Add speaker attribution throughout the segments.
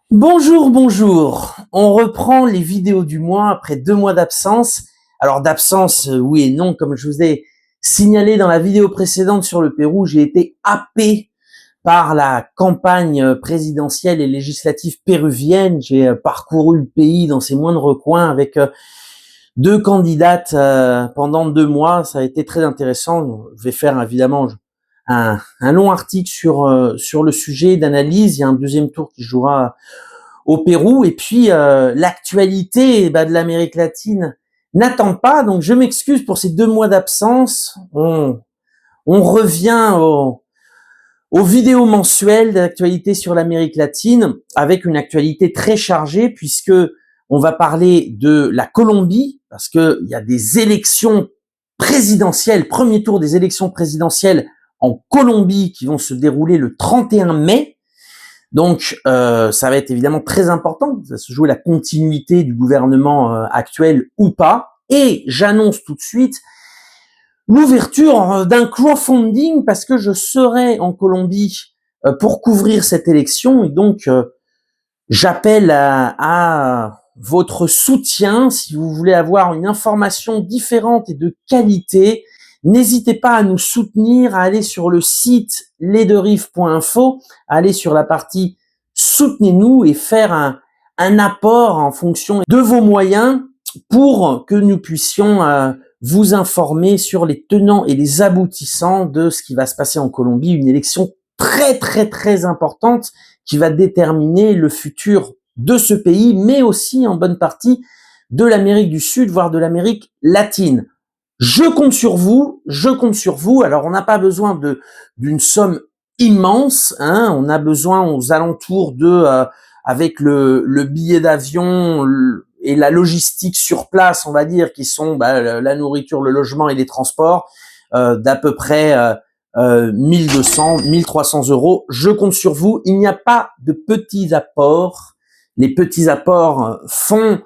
Speaker 1: Bonjour, bonjour. On reprend les vidéos du mois après 2 mois d'absence. Alors d'absence, oui et non, comme je vous ai signalé dans la vidéo précédente sur le Pérou, j'ai été happé par la campagne présidentielle et législative péruvienne. J'ai parcouru le pays dans ses moindres recoins avec deux candidates pendant 2 mois. Ça a été très intéressant. Je vais faire évidemment un long article sur le sujet d'analyse. Il y a un deuxième tour qui jouera au Pérou. Et puis l'actualité de l'Amérique latine n'attend pas, donc je m'excuse pour ces 2 mois d'absence. On revient aux vidéos mensuelles d'actualité sur l'Amérique latine, avec une actualité très chargée, puisque on va parler de la Colombie, parce que il y a des élections présidentielles, premier tour des élections présidentielles en Colombie qui vont se dérouler le 31 mai. Donc, ça va être évidemment très important. Ça se joue la continuité du gouvernement actuel ou pas. Et j'annonce tout de suite l'ouverture d'un crowdfunding parce que je serai en Colombie pour couvrir cette élection. Et donc, j'appelle à votre soutien si vous voulez avoir une information différente et de qualité. N'hésitez pas à nous soutenir, à aller sur le site lesderives.info, à aller sur la partie soutenez-nous et faire un apport en fonction de vos moyens pour que nous puissions vous informer sur les tenants et les aboutissants de ce qui va se passer en Colombie, une élection très très très importante qui va déterminer le futur de ce pays, mais aussi en bonne partie de l'Amérique du Sud, voire de l'Amérique latine. Je compte sur vous, je compte sur vous. Alors, on n'a pas besoin d'une somme immense, hein. On a besoin aux alentours de, avec le billet d'avion et la logistique sur place, on va dire, qui sont la nourriture, le logement et les transports, d'à peu près 1200, 1300 euros. Je compte sur vous. Il n'y a pas de petits apports. Les petits apports font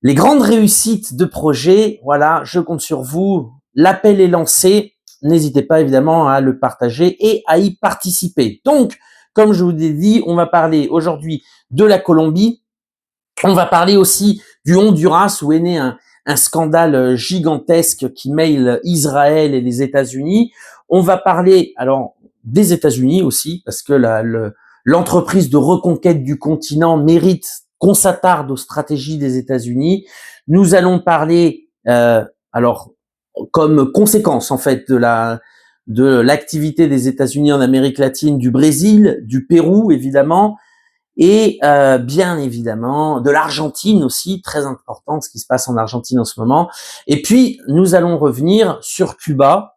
Speaker 1: les grandes réussites de projet. Voilà, je compte sur vous. L'appel est lancé. N'hésitez pas évidemment à le partager et à y participer. Donc, comme je vous l'ai dit, on va parler aujourd'hui de la Colombie. On va parler aussi du Honduras où est né un scandale gigantesque qui mêle Israël et les États-Unis. On va parler alors des États-Unis aussi parce que l'entreprise de reconquête du continent mérite qu'on s'attarde aux stratégies des États-Unis. Nous allons parler alors comme conséquence en fait de l'activité des États-Unis en Amérique latine, du Brésil, du Pérou évidemment, et bien évidemment de l'Argentine aussi, très important ce qui se passe en Argentine en ce moment. Et puis nous allons revenir sur Cuba,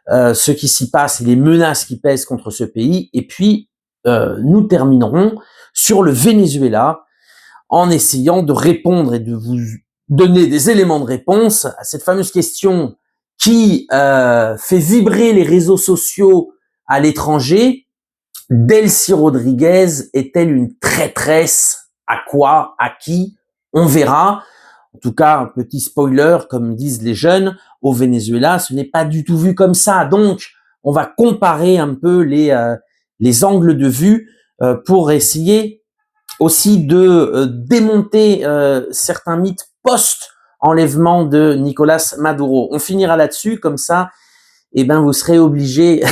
Speaker 1: ce qui s'y passe et les menaces qui pèsent contre ce pays. Et puis nous terminerons sur le Venezuela en essayant de répondre et de vous donner des éléments de réponse à cette fameuse question qui fait vibrer les réseaux sociaux à l'étranger. Delcy Rodriguez est-elle une traîtresse? À quoi? À qui? On verra. En tout cas, un petit spoiler, comme disent les jeunes, au Venezuela, ce n'est pas du tout vu comme ça. Donc, on va comparer un peu les angles de vue pour essayer aussi de démonter certains mythes post-enlèvement de Nicolas Maduro. On finira là-dessus, comme ça, vous serez obligé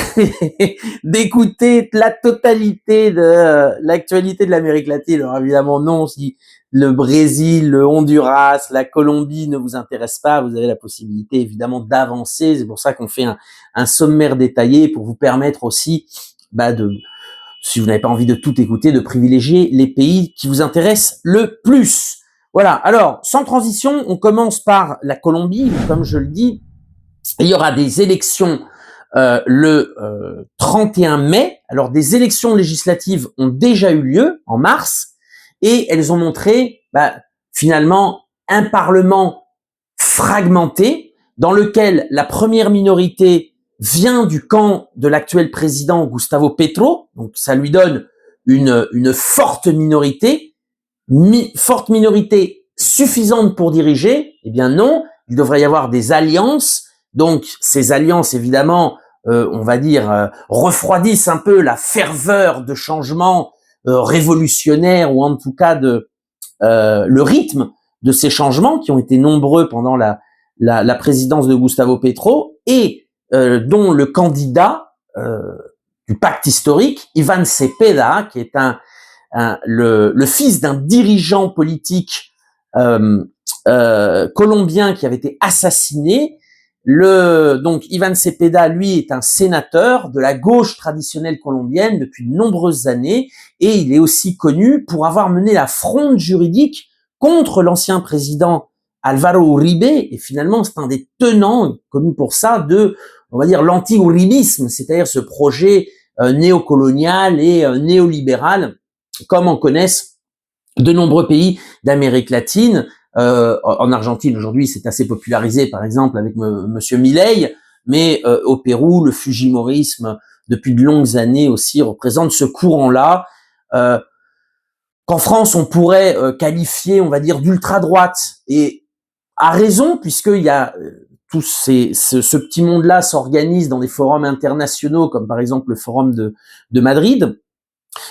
Speaker 1: d'écouter la totalité de l'actualité de l'Amérique latine. Alors évidemment, non, si le Brésil, le Honduras, la Colombie ne vous intéressent pas, vous avez la possibilité évidemment d'avancer. C'est pour ça qu'on fait un sommaire détaillé pour vous permettre aussi si vous n'avez pas envie de tout écouter, de privilégier les pays qui vous intéressent le plus. Voilà, alors, sans transition, on commence par la Colombie. Comme je le dis, il y aura des élections le 31 mai. Alors, des élections législatives ont déjà eu lieu en mars et elles ont montré finalement un parlement fragmenté dans lequel la première minorité vient du camp de l'actuel président Gustavo Petro, donc ça lui donne une forte minorité, forte minorité suffisante pour diriger. Eh bien non, il devrait y avoir des alliances. Donc ces alliances, évidemment, on va dire, refroidissent un peu la ferveur de changement révolutionnaire, ou en tout cas de le rythme de ces changements qui ont été nombreux pendant la présidence de Gustavo Petro, et dont le candidat du pacte historique, Ivan Cepeda, qui est le fils d'un dirigeant politique colombien qui avait été assassiné. Donc Ivan Cepeda, lui, est un sénateur de la gauche traditionnelle colombienne depuis de nombreuses années, et il est aussi connu pour avoir mené la fronde juridique contre l'ancien président Alvaro Uribe, et finalement c'est un des tenants, connu pour ça, on va dire, l'anti-uribisme, c'est-à-dire ce projet néocolonial et néolibéral, comme en connaissent de nombreux pays d'Amérique latine. En Argentine, aujourd'hui, c'est assez popularisé, par exemple, avec Monsieur Milei, mais au Pérou, le fujimorisme, depuis de longues années aussi, représente ce courant-là, qu'en France, on pourrait qualifier, on va dire, d'ultra-droite, et à raison, puisqu'il y a tout ce petit monde-là s'organise dans des forums internationaux, comme par exemple le forum de Madrid.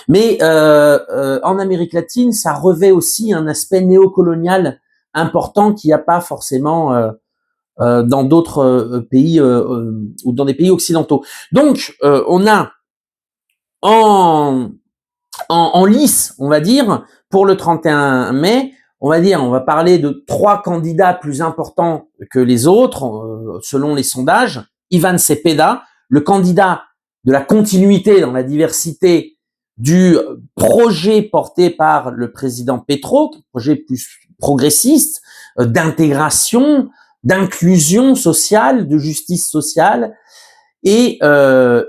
Speaker 1: Mais en Amérique latine, ça revêt aussi un aspect néocolonial important qu'il n'y a pas forcément dans d'autres pays ou dans des pays occidentaux. Donc, on a en lice, on va dire, pour le 31 mai, on va parler de 3 candidats plus importants que les autres, selon les sondages. Ivan Cepeda, le candidat de la continuité dans la diversité du projet porté par le président Petro, projet plus progressiste, d'intégration, d'inclusion sociale, de justice sociale, et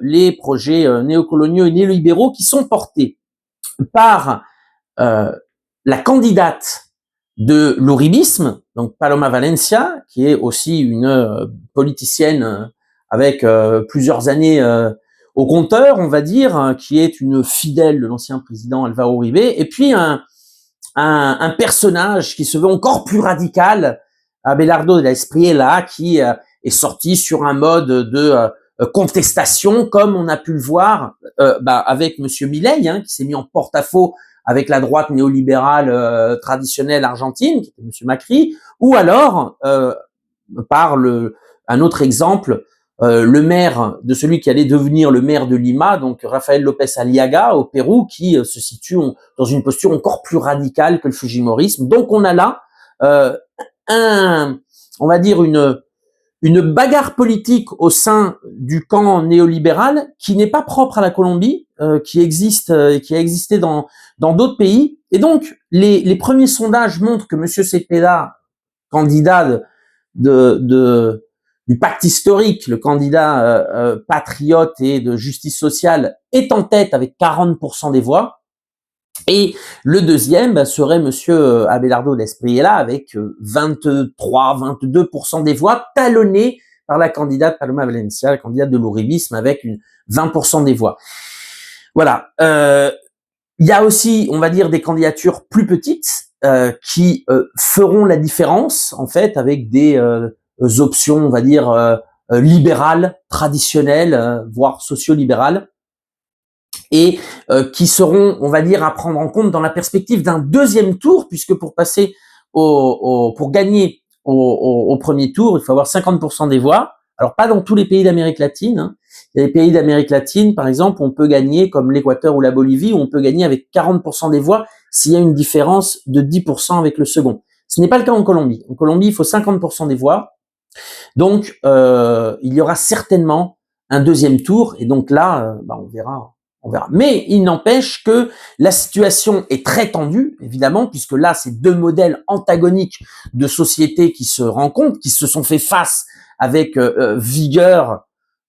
Speaker 1: les projets néocoloniaux et néolibéraux qui sont portés par la candidate de l'uribisme, donc Paloma Valencia, qui est aussi une politicienne avec plusieurs années au compteur, on va dire, qui est une fidèle de l'ancien président Alvaro Uribe, et puis un personnage qui se veut encore plus radical, Abelardo de la Espriella, qui est sorti sur un mode de contestation, comme on a pu le voir avec Monsieur Milei, qui s'est mis en porte-à-faux avec la droite néolibérale traditionnelle argentine, qui était Monsieur Macri, ou alors par un autre exemple, le maire de celui qui allait devenir le maire de Lima, donc Rafael López Aliaga au Pérou, qui se situe dans une posture encore plus radicale que le fujimorisme. Donc on a là on va dire une bagarre politique au sein du camp néolibéral qui n'est pas propre à la Colombie, qui existe et qui a existé dans d'autres pays. Et donc les premiers sondages montrent que Monsieur Cepeda, candidat du pacte historique, le candidat patriote et de justice sociale, est en tête avec 40% des voix. Et le deuxième serait Monsieur Abelardo d'Espriella avec 23-22% des voix, talonné par la candidate Paloma Valencia, la candidate de l'uribisme, avec 20% des voix. Voilà. Il y a aussi, on va dire, des candidatures plus petites qui feront la différence, en fait, avec des options, on va dire, libérales, traditionnelles, voire socio-libérales, et qui seront, on va dire, à prendre en compte dans la perspective d'un deuxième tour, puisque pour passer pour gagner au premier tour, il faut avoir 50% des voix. Alors pas dans tous les pays d'Amérique latine. Il y a des pays d'Amérique latine, par exemple, on peut gagner, comme l'Équateur ou la Bolivie, où on peut gagner avec 40% des voix s'il y a une différence de 10% avec le second. Ce n'est pas le cas en Colombie. En Colombie, il faut 50% des voix. Donc, il y aura certainement un deuxième tour, et donc là, on verra. Mais il n'empêche que la situation est très tendue, évidemment, puisque là, c'est 2 modèles antagoniques de sociétés qui se rencontrent, qui se sont fait face avec vigueur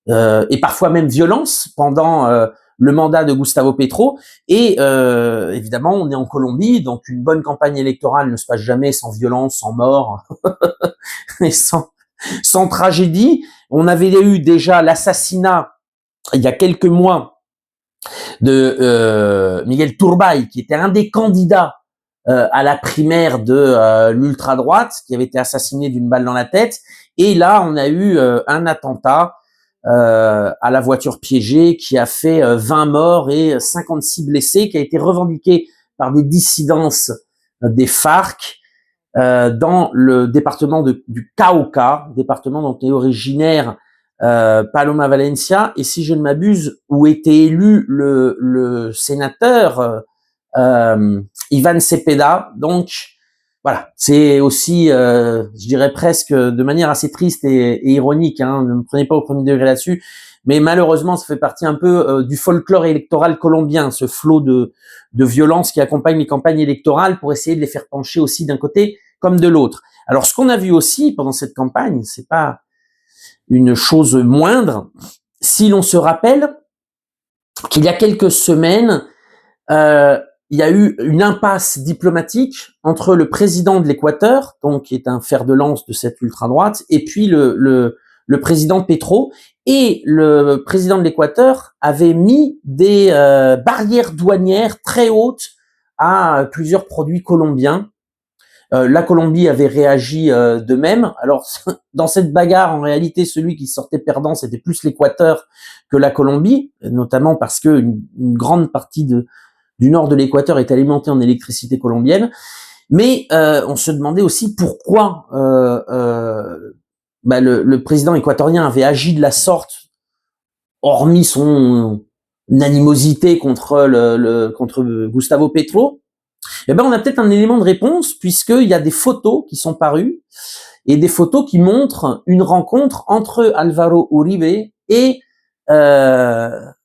Speaker 1: et parfois même violence pendant le mandat de Gustavo Petro. Et évidemment, on est en Colombie, donc une bonne campagne électorale ne se passe jamais sans violence, sans mort et sans tragédie. On avait eu déjà l'assassinat, il y a quelques mois, de Miguel Turbay, qui était un des candidats à la primaire de l'ultra-droite, qui avait été assassiné d'une balle dans la tête. Et là, on a eu un attentat à la voiture piégée qui a fait 20 morts et 56 blessés, qui a été revendiqué par des dissidences des FARC dans le département du Cauca, département dont est originaire Paloma Valencia, et si je ne m'abuse, où était élu le sénateur Ivan Cepeda. Donc voilà, c'est aussi, je dirais presque de manière assez triste et ironique, hein, ne me prenez pas au premier degré là-dessus, mais malheureusement, ça fait partie un peu du folklore électoral colombien, ce flot de violence qui accompagne les campagnes électorales pour essayer de les faire pencher aussi d'un côté comme de l'autre. Alors, ce qu'on a vu aussi pendant cette campagne, c'est pas une chose moindre, si l'on se rappelle qu'il y a quelques semaines, il y a eu une impasse diplomatique entre le président de l'Équateur, donc qui est un fer de lance de cette ultra-droite, et puis le président Petro. Et le président de l'Équateur avait mis des barrières douanières très hautes à plusieurs produits colombiens. La Colombie avait réagi de même. Alors, dans cette bagarre, en réalité, celui qui sortait perdant, c'était plus l'Équateur que la Colombie, notamment parce que une grande partie du nord de l'Équateur est alimentée en électricité colombienne. Mais on se demandait aussi pourquoi le président équatorien avait agi de la sorte, hormis son animosité contre Gustavo Petro. Eh ben, on a peut-être un élément de réponse, puisqu'il y a des photos qui sont parues, et des photos qui montrent une rencontre entre Alvaro Uribe et Daniel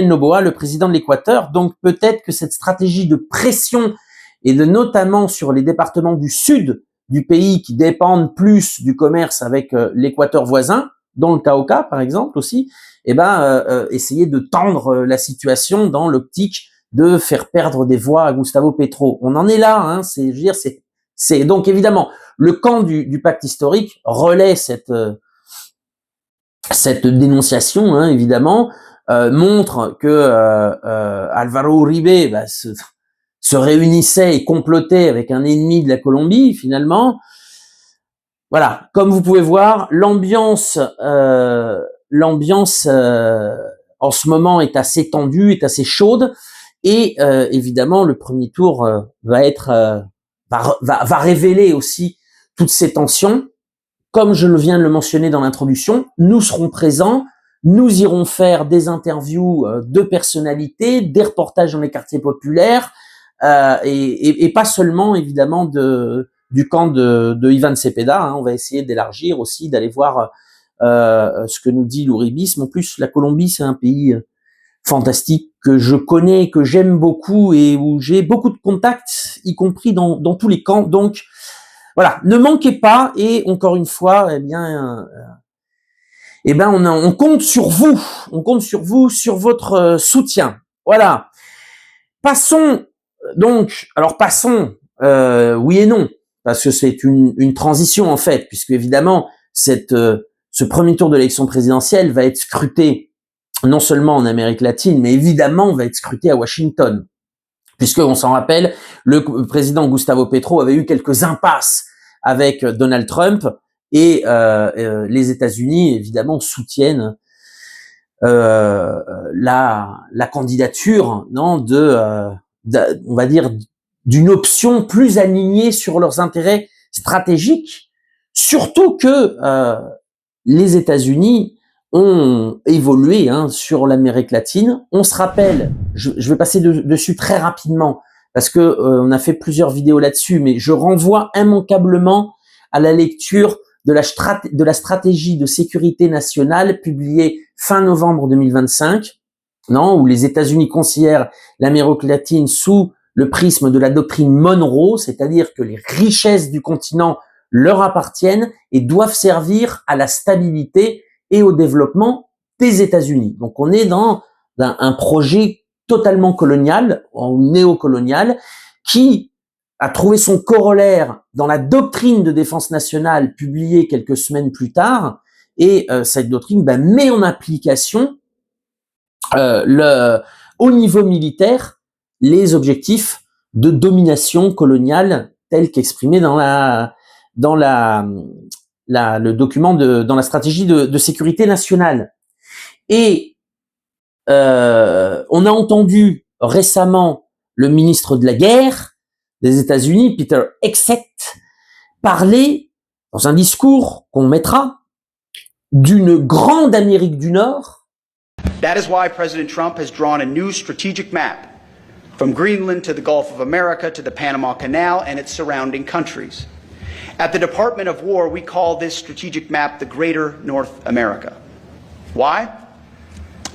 Speaker 1: Noboa, le président de l'Équateur. Donc peut-être que cette stratégie de pression, et de notamment sur les départements du sud du pays qui dépendent plus du commerce avec l'Équateur voisin, dont le Cauca par exemple aussi, essayer de tendre la situation dans l'optique de faire perdre des voix à Gustavo Petro. On en est là, hein, c'est donc évidemment le camp du pacte historique relaie cette dénonciation, hein, évidemment, montre que Alvaro Uribe se réunissait et complotait avec un ennemi de la Colombie, finalement. Voilà, comme vous pouvez voir, l'ambiance en ce moment est assez tendue, est assez chaude. Et évidemment, le premier tour va révéler aussi toutes ces tensions. Comme je viens de le mentionner dans l'introduction, nous serons présents, nous irons faire des interviews de personnalités, des reportages dans les quartiers populaires, et pas seulement évidemment du camp de Ivan Cepeda. Hein. On va essayer d'élargir aussi, d'aller voir ce que nous dit l'ouribisme. En plus, la Colombie, c'est un pays fantastique que je connais, que j'aime beaucoup et où j'ai beaucoup de contacts, y compris dans tous les camps. Donc voilà, ne manquez pas, et encore une fois, on compte sur vous, sur votre soutien. Voilà. Passons oui et non, parce que c'est une transition en fait, puisque évidemment ce premier tour de l'élection présidentielle va être scruté non seulement en Amérique latine, mais évidemment va être scruté à Washington, puisque on s'en rappelle, le président Gustavo Petro avait eu quelques impasses avec Donald Trump, et les États-Unis évidemment soutiennent la candidature on va dire d'une option plus alignée sur leurs intérêts stratégiques, surtout que les États-Unis ont évolué sur l'Amérique latine. On se rappelle, je vais passer dessus très rapidement parce que on a fait plusieurs vidéos là-dessus, mais je renvoie immanquablement à la lecture de la stratégie de sécurité nationale publiée fin novembre 2025, où les États-Unis considèrent l'Amérique latine sous le prisme de la doctrine Monroe, c'est-à-dire que les richesses du continent leur appartiennent et doivent servir à la stabilité et au développement des États-Unis. Donc on est dans un projet totalement colonial, néocolonial, qui a trouvé son corollaire dans la doctrine de défense nationale publiée quelques semaines plus tard, et cette doctrine met en application au niveau militaire les objectifs de domination coloniale tels qu'exprimés dans la le document dans la stratégie de sécurité nationale. Et on a entendu récemment le ministre de la Guerre des États-Unis, Peter Hegseth, parler dans un discours qu'on mettra d'une grande Amérique du Nord.
Speaker 2: That is why President Trump has drawn a new strategic map from Greenland to the Gulf of America to the Panama Canal and its surrounding countries. At the Department of War, we call this strategic map the Greater North America. Why?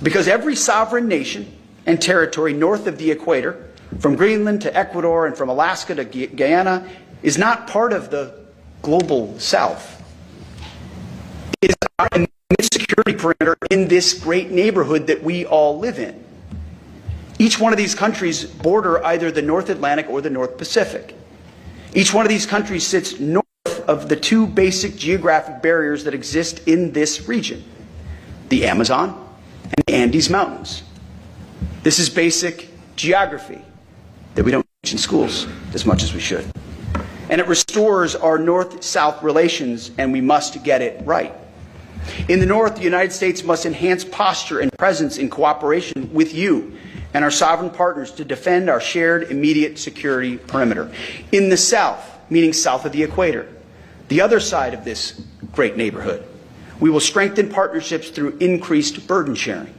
Speaker 2: Because every sovereign nation and territory north of the equator, from Greenland to Ecuador and from Alaska to Guyana, is not part of the global south. It is our immense security perimeter in this great neighborhood that we all live in. Each one of these countries border either the North Atlantic or the North Pacific. Each one of these countries sits north of the two basic geographic barriers that exist in this region, the Amazon and the Andes Mountains. This is basic geography that we don't teach in schools as much as we should. And it restores our north-south relations, and we must get it right. In the north, the United States must enhance posture and presence in cooperation with you and our sovereign partners to defend our shared immediate security perimeter. In the south, meaning south of the equator, the other side of this great neighborhood, we will strengthen partnerships through increased burden sharing.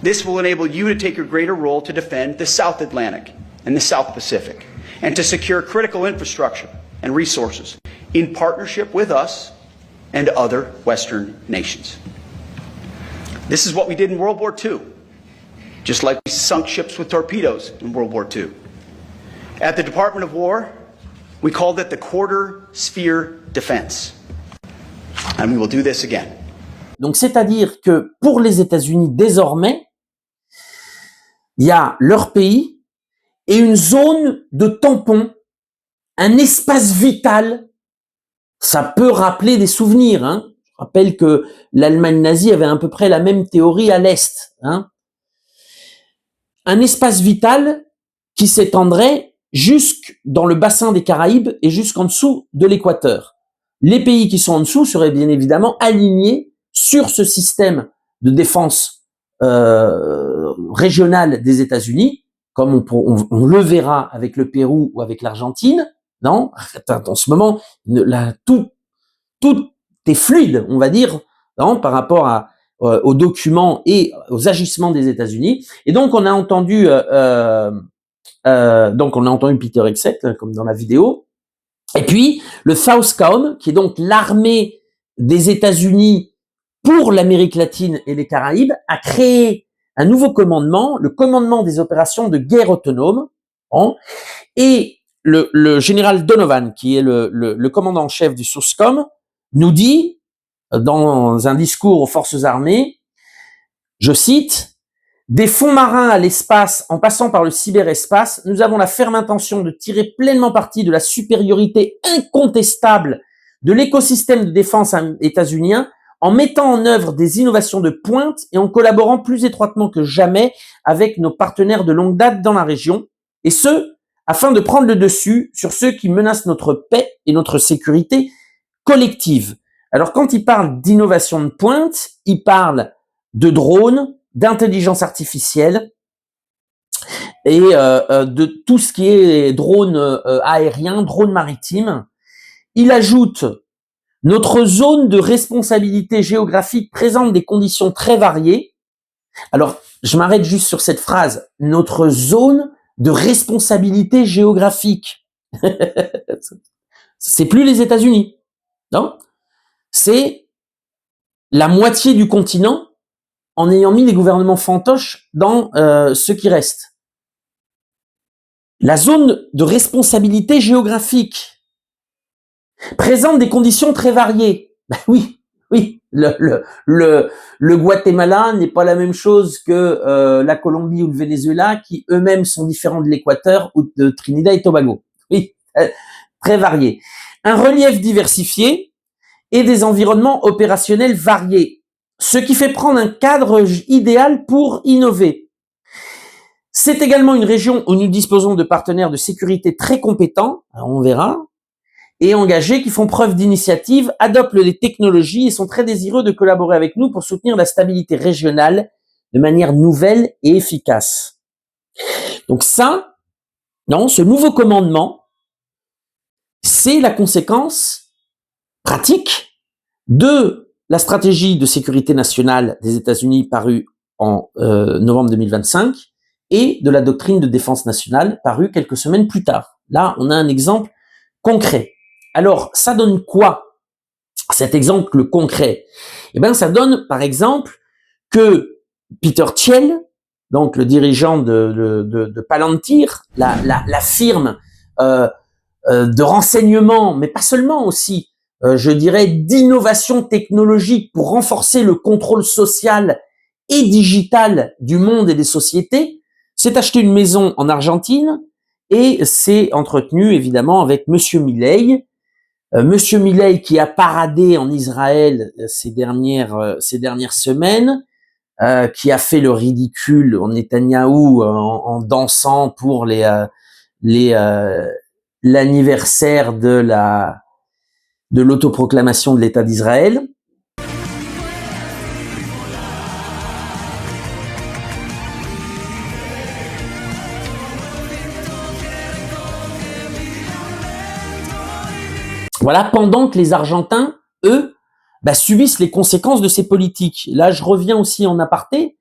Speaker 2: This will enable you to take a greater role to defend the South Atlantic and the South Pacific, and to secure critical infrastructure and resources in partnership with us and other Western nations. This is what we did in World War II, just like we sunk ships with torpedoes in World War II. At the Department of War, we called it the Quarter Sphere Defense. And we will do this again.
Speaker 1: Donc, c'est-à-dire que pour les États-Unis, désormais, il y a leur pays et une zone de tampon, un espace vital. Ça peut rappeler des souvenirs. Hein. Je rappelle que l'Allemagne nazie avait à peu près la même théorie à l'Est. Hein. Un espace vital qui s'étendrait jusque dans le bassin des Caraïbes et jusqu'en dessous de l'équateur. Les pays qui sont en dessous seraient bien évidemment alignés sur ce système de défense régionale des États-Unis, comme on le verra avec le Pérou ou avec l'Argentine. Non, en ce moment, tout est fluide, on va dire, non, par rapport aux documents et aux agissements des États-Unis. Et donc, on a entendu Peter Hegseth, comme dans la vidéo. Et puis, le Southcom, qui est donc l'armée des États-Unis pour l'Amérique latine et les Caraïbes, a créé un nouveau commandement, le commandement des opérations de guerre autonome. Hein, et le général Donovan, qui est le commandant en chef du Southcom, nous dit, dans un discours aux forces armées, je cite, « Des fonds marins à l'espace en passant par le cyberespace, nous avons la ferme intention de tirer pleinement parti de la supériorité incontestable de l'écosystème de défense états-unien en mettant en œuvre des innovations de pointe et en collaborant plus étroitement que jamais avec nos partenaires de longue date dans la région, et ce, afin de prendre le dessus sur ceux qui menacent notre paix et notre sécurité collective. » Alors quand il parle d'innovation de pointe, il parle de drones, d'intelligence artificielle et de tout ce qui est drone aérien, drone maritime. Il ajoute « Notre zone de responsabilité géographique présente des conditions très variées. » Alors, je m'arrête juste sur cette phrase. « Notre zone de responsabilité géographique. » C'est plus les États-Unis, non? C'est la moitié du continent en ayant mis les gouvernements fantoches dans ce qui reste. La zone de responsabilité géographique présente des conditions très variées. Ben oui, le Guatemala n'est pas la même chose que la Colombie ou le Venezuela, qui eux-mêmes sont différents de l'Équateur ou de Trinidad et Tobago. Oui, très variés. Un relief diversifié et des environnements opérationnels variés, ce qui fait prendre un cadre idéal pour innover. C'est également une région où nous disposons de partenaires de sécurité très compétents, alors on verra, et engagés qui font preuve d'initiative, adoptent les technologies et sont très désireux de collaborer avec nous pour soutenir la stabilité régionale de manière nouvelle et efficace. Donc ça, non, ce nouveau commandement, c'est la conséquence pratique de la stratégie de sécurité nationale des États-Unis parue en novembre 2025 et de la doctrine de défense nationale parue quelques semaines plus tard. Là, on a un exemple concret. Alors, ça donne quoi, cet exemple concret? Eh bien, ça donne, par exemple, que Peter Thiel, donc le dirigeant de Palantir, la firme de renseignement, mais pas seulement aussi, je dirais, d'innovation technologique pour renforcer le contrôle social et digital du monde et des sociétés, s'est acheté une maison en Argentine et s'est entretenu évidemment avec Monsieur Milei. Monsieur Milei qui a paradé en Israël ces dernières semaines, qui a fait le ridicule en Netanyahou en dansant pour l'anniversaire de l'autoproclamation de l'État d'Israël. Voilà, pendant que les Argentins, eux, subissent les conséquences de ces politiques. Là, je reviens aussi en aparté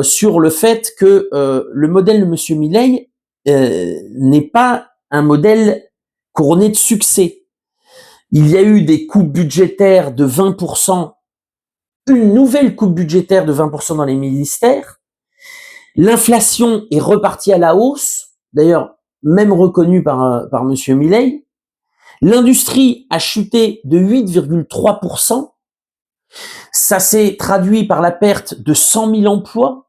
Speaker 1: sur le fait que le modèle de Monsieur Milei n'est pas un modèle couronné de succès. Il y a eu des coupes budgétaires de 20%, une nouvelle coupe budgétaire de 20% dans les ministères. L'inflation est repartie à la hausse, d'ailleurs même reconnue par Monsieur Milei. L'industrie a chuté de 8,3%. Ça s'est traduit par la perte de 100 000 emplois.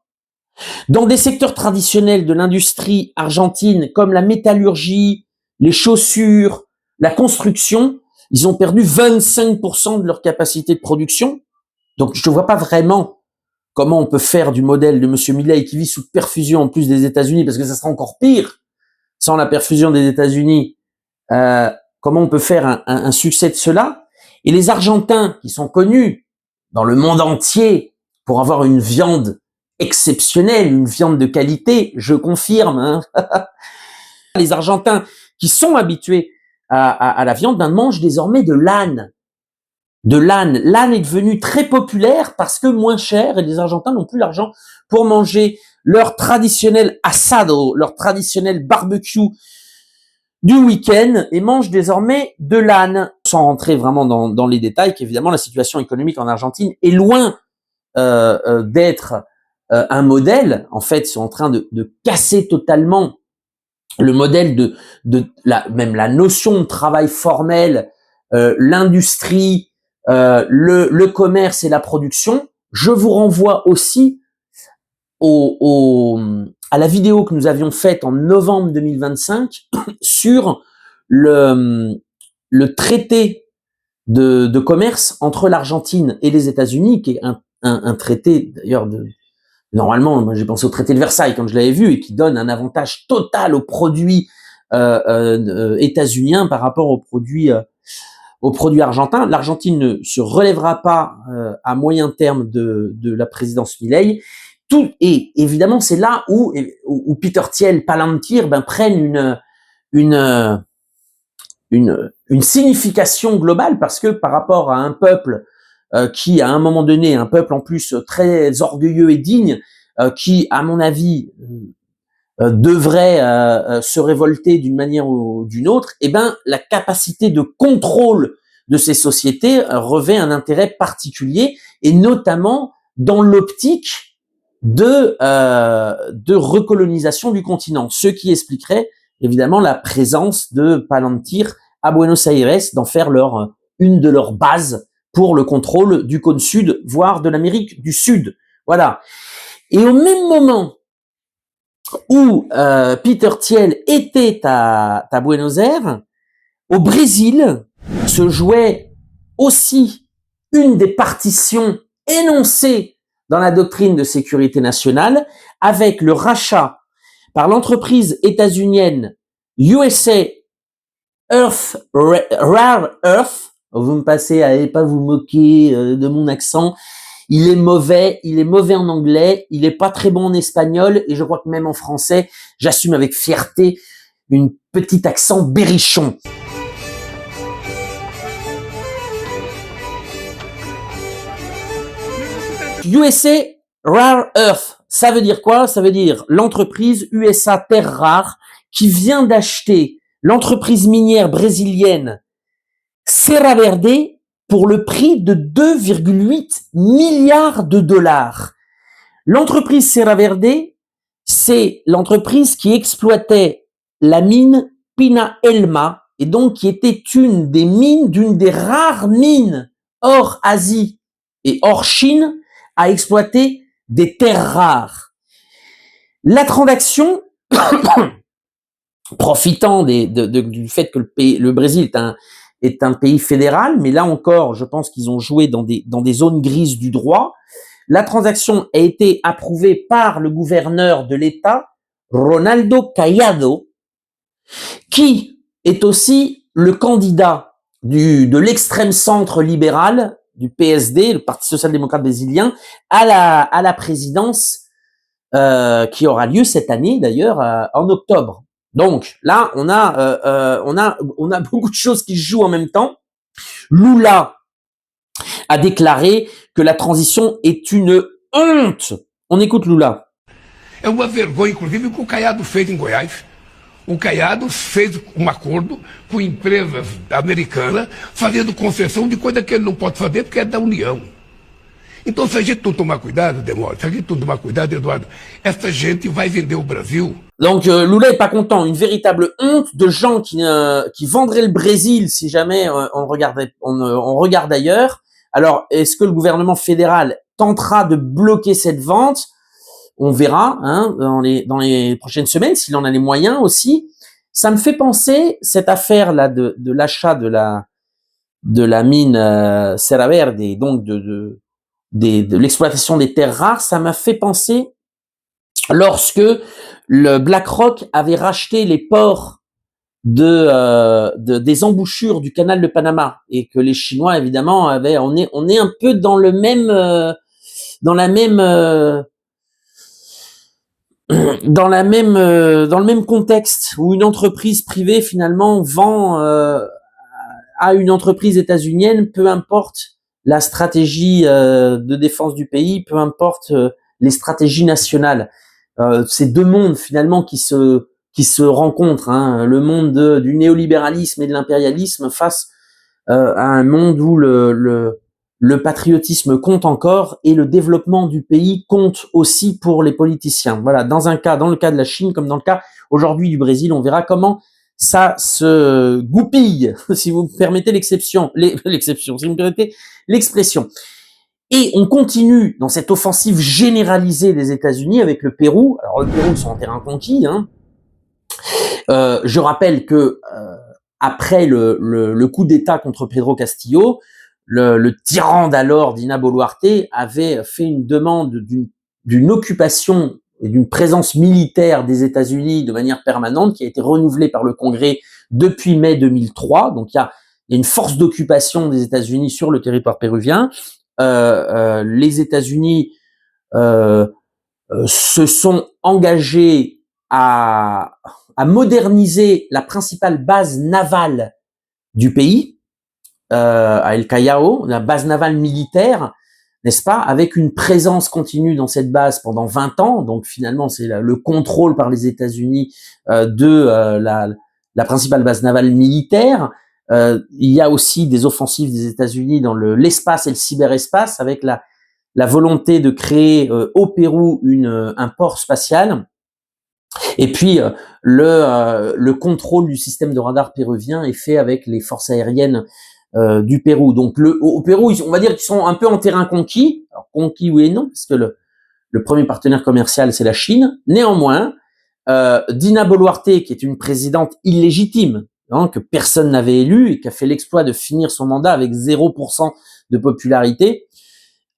Speaker 1: Dans des secteurs traditionnels de l'industrie argentine, comme la métallurgie, les chaussures, la construction, ils ont perdu 25% de leur capacité de production. Donc, je ne vois pas vraiment comment on peut faire du modèle de Monsieur Milei qui vit sous perfusion en plus des États-Unis, parce que ça sera encore pire sans la perfusion des États-Unis. Comment on peut faire un succès de cela? Et les Argentins, qui sont connus dans le monde entier pour avoir une viande exceptionnelle, une viande de qualité, je confirme, hein. Les Argentins qui sont habitués à la viande, mangent désormais de l'âne. De l'âne. L'âne est devenu très populaire parce que moins cher et les Argentins n'ont plus l'argent pour manger leur traditionnel asado, leur traditionnel barbecue du week-end et mangent désormais de l'âne. Sans rentrer vraiment dans les détails, qu'évidemment la situation économique en Argentine est loin d'être un modèle. En fait, ils sont en train de casser totalement le modèle même la notion de travail formel, l'industrie, le commerce et la production. Je vous renvoie aussi à la vidéo que nous avions faite en novembre 2025 sur le traité de commerce entre l'Argentine et les États-Unis, qui est un traité d'ailleurs normalement, moi j'ai pensé au traité de Versailles quand je l'avais vu, et qui donne un avantage total aux produits états-uniens par rapport aux produits argentins. L'Argentine ne se relèvera pas à moyen terme de la présidence Milei. Et évidemment, c'est là où Peter Thiel, Palantir, prennent une signification globale, parce que par rapport à un peuple qui, à un moment donné, un peuple en plus très orgueilleux et digne, qui, à mon avis, devrait se révolter d'une manière ou d'une autre, la capacité de contrôle de ces sociétés revêt un intérêt particulier, et notamment dans l'optique de recolonisation du continent, ce qui expliquerait évidemment la présence de Palantir à Buenos Aires, d'en faire une de leurs bases pour le contrôle du cône sud, voire de l'Amérique du Sud. Voilà. Et au même moment où Peter Thiel était à Buenos Aires, au Brésil, se jouait aussi une des partitions énoncées dans la doctrine de sécurité nationale, avec le rachat par l'entreprise états-unienne USA Rare Earth. Vous me passez, allez pas vous moquer de mon accent. Il est mauvais en anglais, il est pas très bon en espagnol, et je crois que même en français, j'assume avec fierté une petite accent berrichon. USA Rare Earth, ça veut dire quoi? Ça veut dire l'entreprise USA Terres Rares qui vient d'acheter l'entreprise minière brésilienne Serra Verde pour le prix de 2,8 milliards de dollars. L'entreprise Serra Verde, c'est l'entreprise qui exploitait la mine Pina Elma, et donc qui était une des rares mines hors Asie et hors Chine à exploiter des terres rares. La transaction, profitant du fait que le Brésil est un pays fédéral, mais là encore, je pense qu'ils ont joué dans des zones grises du droit. La transaction a été approuvée par le gouverneur de l'État, Ronaldo Caiado, qui est aussi le candidat de l'extrême centre libéral du PSD, le Parti social-démocrate brésilien, à la présidence qui aura lieu cette année d'ailleurs en octobre. Donc là, on a beaucoup de choses qui se jouent en même temps. Lula a déclaré que la transition est une honte. On écoute Lula.
Speaker 3: É uma vergonha, inclusive, o que o Caiado fez em Goiás. O Caiado fez acordo com empresas americanas, fazendo concessão de coisa que ele não pode fazer porque é da União. Então, se a gente não tomar cuidado, Demório, se a gente não tomar cuidado, Eduardo, essa gente vai vender o Brasil.
Speaker 1: Donc Lula est pas content, une véritable honte de gens qui vendraient le Brésil si jamais on regarde ailleurs. Alors, est-ce que le gouvernement fédéral tentera de bloquer cette vente? On verra dans les prochaines semaines, s'il en a les moyens aussi. Ça me fait penser, cette affaire-là de l'achat de la mine Serra Verde, et donc de l'exploitation des terres rares, ça m'a fait penser lorsque le BlackRock avait racheté les ports des embouchures du canal de Panama, et que les Chinois évidemment on est un peu dans le même contexte où une entreprise privée finalement vend à une entreprise états-unienne, peu importe la stratégie de défense du pays, peu importe les stratégies nationales. C'est deux mondes finalement qui se rencontrent, le monde du néolibéralisme et de l'impérialisme face à un monde où le patriotisme compte encore et le développement du pays compte aussi pour les politiciens. Voilà, dans le cas de la Chine comme dans le cas aujourd'hui du Brésil, on verra comment ça se goupille, si vous me permettez si vous me permettez l'expression. Et on continue dans cette offensive généralisée des États-Unis avec le Pérou. Alors le Pérou, ils sont en terrain conquis. Je rappelle que après le coup d'État contre Pedro Castillo, le tyran d'alors, Dina Boluarte, avait fait une demande d'une occupation et d'une présence militaire des États-Unis de manière permanente, qui a été renouvelée par le Congrès depuis mai 2003. Donc il y a une force d'occupation des États-Unis sur le territoire péruvien. Les États-Unis se sont engagés à moderniser la principale base navale du pays, à El Callao, la base navale militaire, n'est-ce pas, avec une présence continue dans cette base pendant 20 ans. Donc finalement, c'est le contrôle par les États-Unis de la principale base navale militaire. Il y a aussi des offensives des États-Unis dans l'espace et le cyberespace, avec la volonté de créer au Pérou un port spatial. Et puis le contrôle du système de radar péruvien est fait avec les forces aériennes du Pérou. Donc au Pérou, on va dire qu'ils sont un peu en terrain conquis. Alors conquis oui et non, parce que le premier partenaire commercial c'est la Chine. Néanmoins, Dina Boluarte, qui est une présidente illégitime, que personne n'avait élue et qui a fait l'exploit de finir son mandat avec 0% de popularité,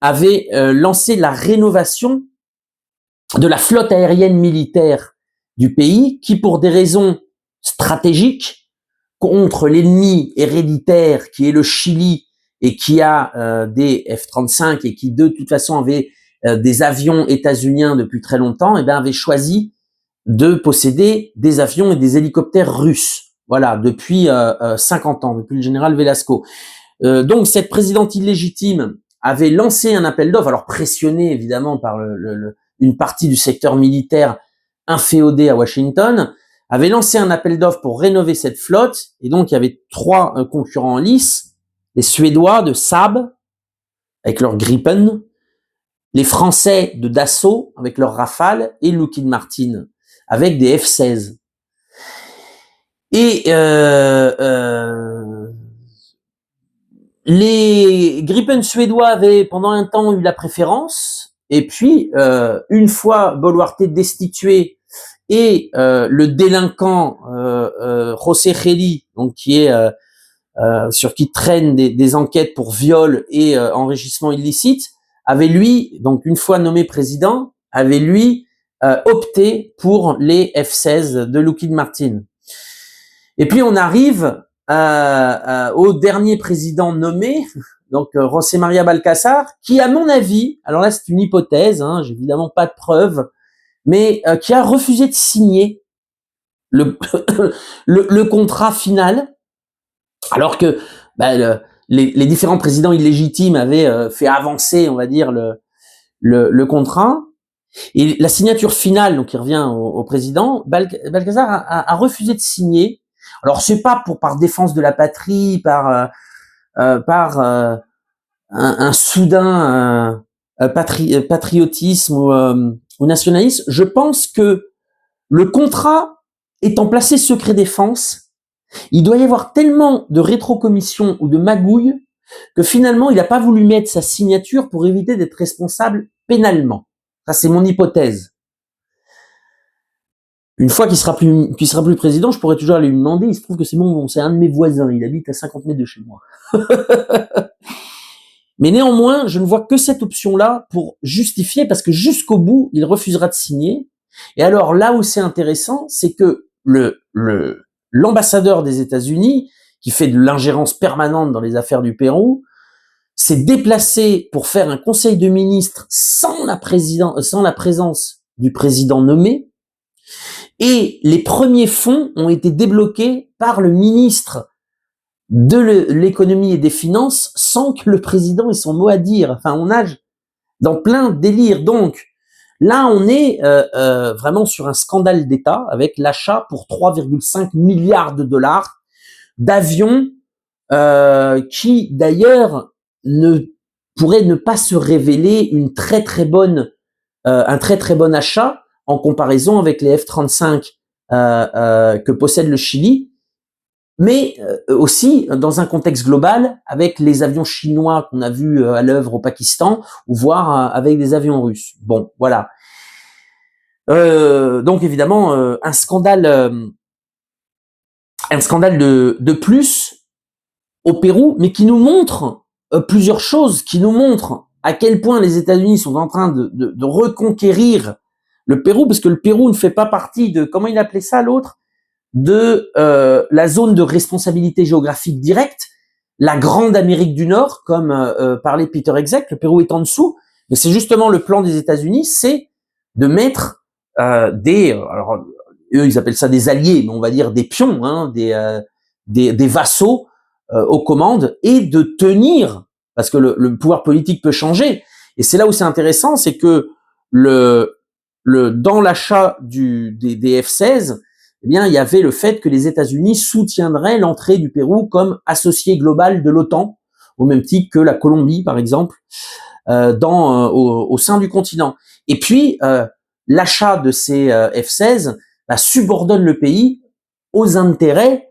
Speaker 1: avait lancé la rénovation de la flotte aérienne militaire du pays, qui pour des raisons stratégiques contre l'ennemi héréditaire qui est le Chili et qui a des F-35 et qui de toute façon avait des avions états-uniens depuis très longtemps, et bien avait choisi de posséder des avions et des hélicoptères russes. Voilà, depuis 50 ans, depuis le général Velasco. Donc cette présidente illégitime avait lancé un appel d'offres, alors pressionné évidemment par une partie du secteur militaire inféodé à Washington, avait lancé un appel d'offres pour rénover cette flotte, et donc il y avait 3 concurrents en lice, les Suédois de Saab, avec leur Gripen, les Français de Dassault, avec leur Rafale, et Lockheed Martin, avec des F-16. Et les Gripen suédois avaient pendant un temps eu la préférence, et puis une fois Boluarte destitué et le délinquant José Geli, donc qui est sur qui traînent des enquêtes pour viol et enrichissement illicite, avait lui, donc une fois nommé président, avait lui opté pour les F-16 de Lockheed Martin. Et puis on arrive au dernier président nommé, donc José María Balcázar, qui à mon avis, alors là c'est une hypothèse, hein, j'ai évidemment pas de preuves, mais qui a refusé de signer le contrat final, alors que les différents présidents illégitimes avaient fait avancer, on va dire, le contrat. Et la signature finale, donc il revient au président, Balcázar a refusé de signer. Alors c'est pas par défense de la patrie, par un soudain patriotisme ou nationalisme. Je pense que le contrat étant placé secret défense, il doit y avoir tellement de rétrocommissions ou de magouilles que finalement il n'a pas voulu mettre sa signature pour éviter d'être responsable pénalement. Ça c'est mon hypothèse. Une fois qu'il sera plus président, je pourrais toujours aller lui demander. Il se trouve que c'est un de mes voisins. Il habite à 50 mètres de chez moi. Mais néanmoins, je ne vois que cette option-là pour justifier, parce que jusqu'au bout, il refusera de signer. Et alors là où c'est intéressant, c'est que l'ambassadeur des États-Unis, qui fait de l'ingérence permanente dans les affaires du Pérou, s'est déplacé pour faire un conseil de ministres sans la présence du président nommé. Et les premiers fonds ont été débloqués par le ministre de l'économie et des finances sans que le président ait son mot à dire. Enfin, on nage dans plein de délires. Donc, là, on est vraiment sur un scandale d'État avec l'achat pour 3,5 milliards de dollars d'avions qui, d'ailleurs, pourrait ne pas se révéler un très très bon achat en comparaison avec les F-35 que possède le Chili, mais aussi dans un contexte global avec les avions chinois qu'on a vus à l'œuvre au Pakistan, ou voire avec des avions russes. Bon, voilà. Donc évidemment, un scandale de plus au Pérou, mais qui nous montre plusieurs choses, qui nous montrent à quel point les États-Unis sont en train de reconquérir le Pérou, parce que le Pérou ne fait pas partie de, comment il appelait ça l'autre, de la zone de responsabilité géographique directe, la grande Amérique du Nord, comme parlait Peter Exec. Le Pérou est en dessous, mais c'est justement le plan des États-Unis, c'est de mettre alors eux ils appellent ça des alliés, mais on va dire des pions, hein, des vassaux aux commandes, et de tenir, parce que le pouvoir politique peut changer. Et c'est là où c'est intéressant, c'est que dans l'achat des F-16, eh bien, il y avait le fait que les États-Unis soutiendraient l'entrée du Pérou comme associé global de l'OTAN, au même titre que la Colombie, par exemple, au sein du continent. Et puis, l'achat de ces F-16 subordonne le pays aux intérêts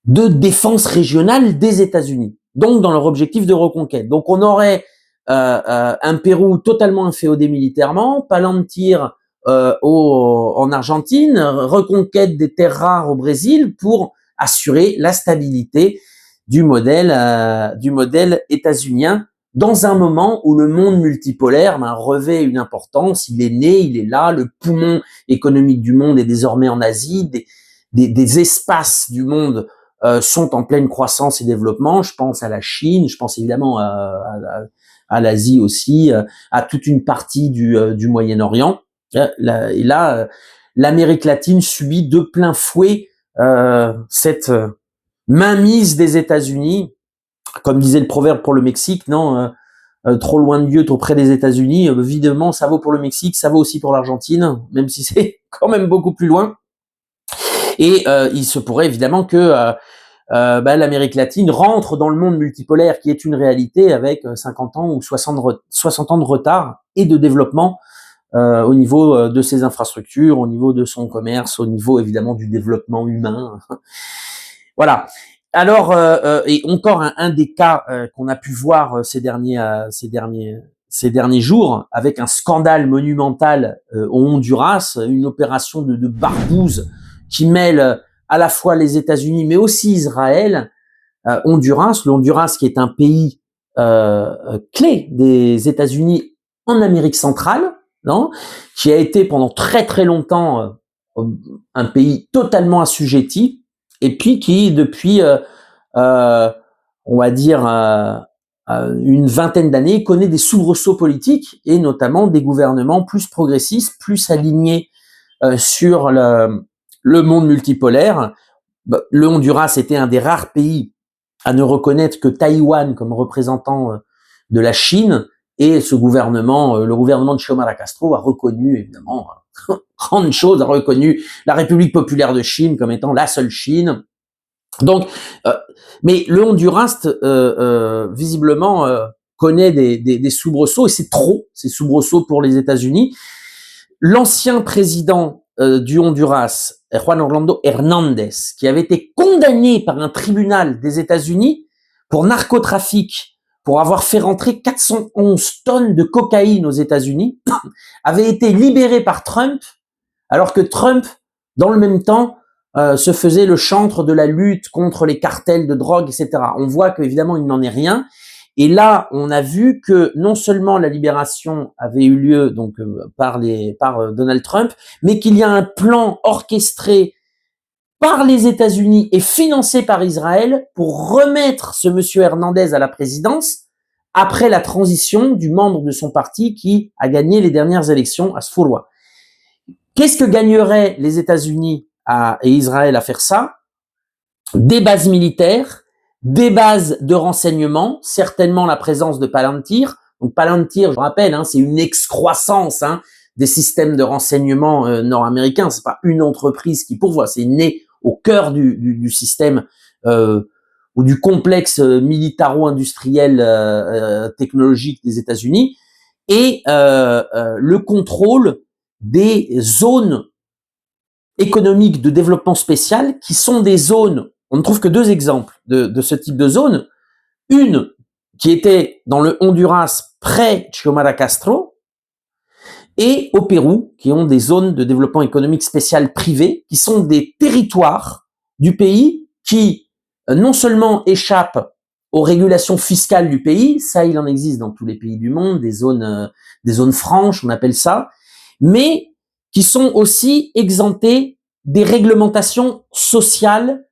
Speaker 1: de défense régionale des États-Unis, donc dans leur objectif de reconquête. Donc, on aurait un Pérou totalement inféodé militairement, Palantir en Argentine, reconquête des terres rares au Brésil pour assurer la stabilité du modèle états-unien dans un moment où le monde multipolaire revêt une importance. Il est né, il est là, le poumon économique du monde est désormais en Asie, des espaces du monde sont en pleine croissance et développement. Je pense à la Chine, je pense évidemment à l'Asie aussi, à toute une partie du Moyen-Orient. Et là, l'Amérique latine subit de plein fouet cette mainmise des États-Unis. Comme disait le proverbe pour le Mexique, non, trop loin de Dieu, trop près des États-Unis. Évidemment, ça vaut pour le Mexique, ça vaut aussi pour l'Argentine, même si c'est quand même beaucoup plus loin. Et il se pourrait évidemment que l'Amérique latine rentre dans le monde multipolaire qui est une réalité avec 50 ans ou 60 ans de retard et de développement au niveau de ses infrastructures, au niveau de son commerce, au niveau évidemment du développement humain. Voilà. Alors, et encore un des cas qu'on a pu voir ces derniers jours, avec un scandale monumental au Honduras, une opération de barbouze qui mêle à la fois les États-Unis, mais aussi Israël. Le Honduras qui est un pays clé des États-Unis en Amérique centrale, non, qui a été pendant très très longtemps un pays totalement assujetti, et puis qui depuis, on va dire, une vingtaine d'années, connaît des soubresauts politiques, et notamment des gouvernements plus progressistes, plus alignés sur le monde multipolaire. Le Honduras était un des rares pays à ne reconnaître que Taïwan comme représentant de la Chine, et ce gouvernement, le gouvernement de Xiomara Castro a reconnu, évidemment, grande chose, a reconnu la République populaire de Chine comme étant la seule Chine. Donc, mais le Honduras, visiblement, connaît des soubresauts, et c'est trop, ces soubresauts pour les États-Unis. L'ancien président du Honduras, Juan Orlando Hernández, qui avait été condamné par un tribunal des États-Unis pour narcotrafic, pour avoir fait rentrer 411 tonnes de cocaïne aux États-Unis, avait été libéré par Trump, alors que Trump, dans le même temps, se faisait le chantre de la lutte contre les cartels de drogue, etc. On voit qu'évidemment, il n'en est rien. Et là, on a vu que non seulement la libération avait eu lieu donc par Donald Trump, mais qu'il y a un plan orchestré par les États-Unis et financé par Israël pour remettre ce monsieur Hernandez à la présidence après la transition du membre de son parti qui a gagné les dernières élections à Sfourwa. Qu'est-ce que gagneraient les États-Unis et Israël à faire ça? Des bases militaires, des bases de renseignement, certainement la présence de Palantir. Donc Palantir, je rappelle, c'est une excroissance des systèmes de renseignement nord-américains. C'est pas une entreprise qui pourvoit, c'est né au cœur du système ou du complexe militaro-industriel technologique des États-Unis, et le contrôle des zones économiques de développement spécial, qui sont des zones, on ne trouve que deux exemples de ce type de zone. Une qui était dans le Honduras près Xiomara Castro, et au Pérou, qui ont des zones de développement économique spécial privé, qui sont des territoires du pays qui non seulement échappent aux régulations fiscales du pays, ça il en existe dans tous les pays du monde, des zones franches, on appelle ça, mais qui sont aussi exemptés des réglementations sociales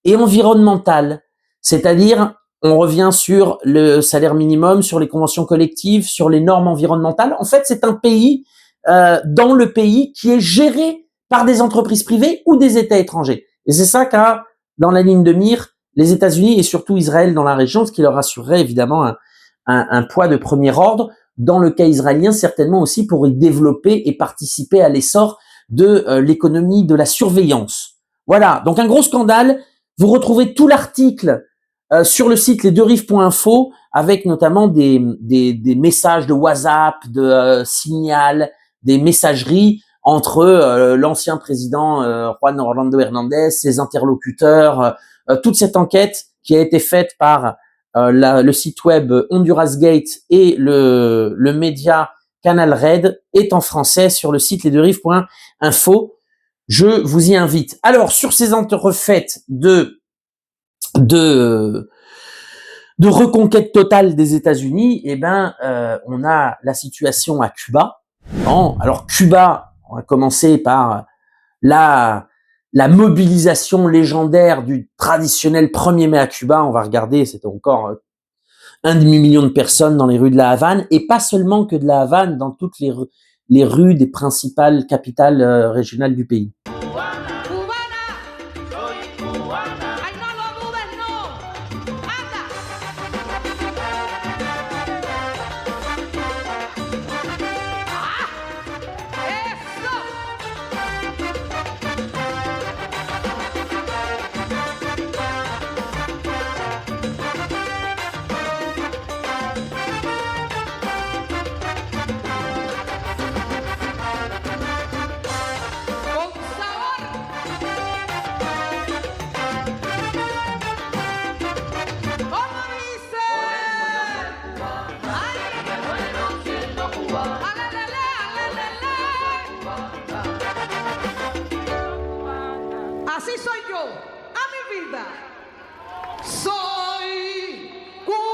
Speaker 1: et environnementales. C'est-à-dire, on revient sur le salaire minimum, sur les conventions collectives, sur les normes environnementales. En fait, c'est un pays dans le pays qui est géré par des entreprises privées ou des États étrangers. Et c'est ça qu'a dans la ligne de mire les États-Unis et surtout Israël dans la région, ce qui leur assurerait évidemment un poids de premier ordre. Dans le cas israélien, certainement aussi pour y développer et participer à l'essor de l'économie de la surveillance. Voilà, donc un gros scandale. Vous retrouvez tout l'article sur le site lesdeuxrives.info, avec notamment des messages de WhatsApp, de Signal, des messageries entre l'ancien président Juan Orlando Hernández, ses interlocuteurs, toute cette enquête qui a été faite par le site web Honduras Gate et le média Canal Red est en français sur le site lesdeuxrives.info. Je vous y invite. Alors, sur ces entrefaites de reconquête totale des États-Unis, on a la situation à Cuba. Alors Cuba, on va commencer par la la mobilisation légendaire du traditionnel 1er mai à Cuba. On va regarder, c'était encore 1,5 million de personnes dans les rues de la Havane, et pas seulement que de la Havane, dans toutes les rues des principales capitales régionales du pays.
Speaker 4: Así soy yo, a mi vida. Soy cubana.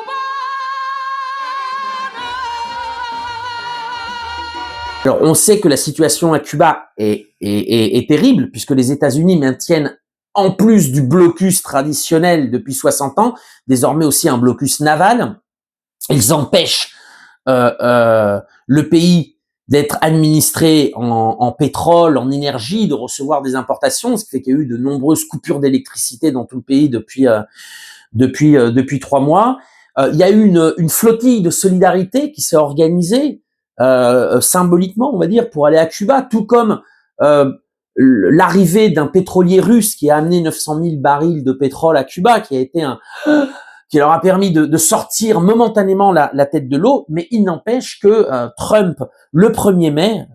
Speaker 1: Alors, on sait que la situation à Cuba est terrible, puisque les États-Unis maintiennent, en plus du blocus traditionnel depuis 60 ans, désormais aussi un blocus naval. Ils empêchent le pays d'être administré en pétrole, en énergie, de recevoir des importations, ce qui fait qu'il y a eu de nombreuses coupures d'électricité dans tout le pays depuis 3 mois. Il y a eu une flottille de solidarité qui s'est organisée symboliquement, on va dire, pour aller à Cuba, tout comme l'arrivée d'un pétrolier russe qui a amené 900 000 barils de pétrole à Cuba, qui leur a permis de sortir momentanément la tête de l'eau. Mais il n'empêche que Trump, le 1er mai,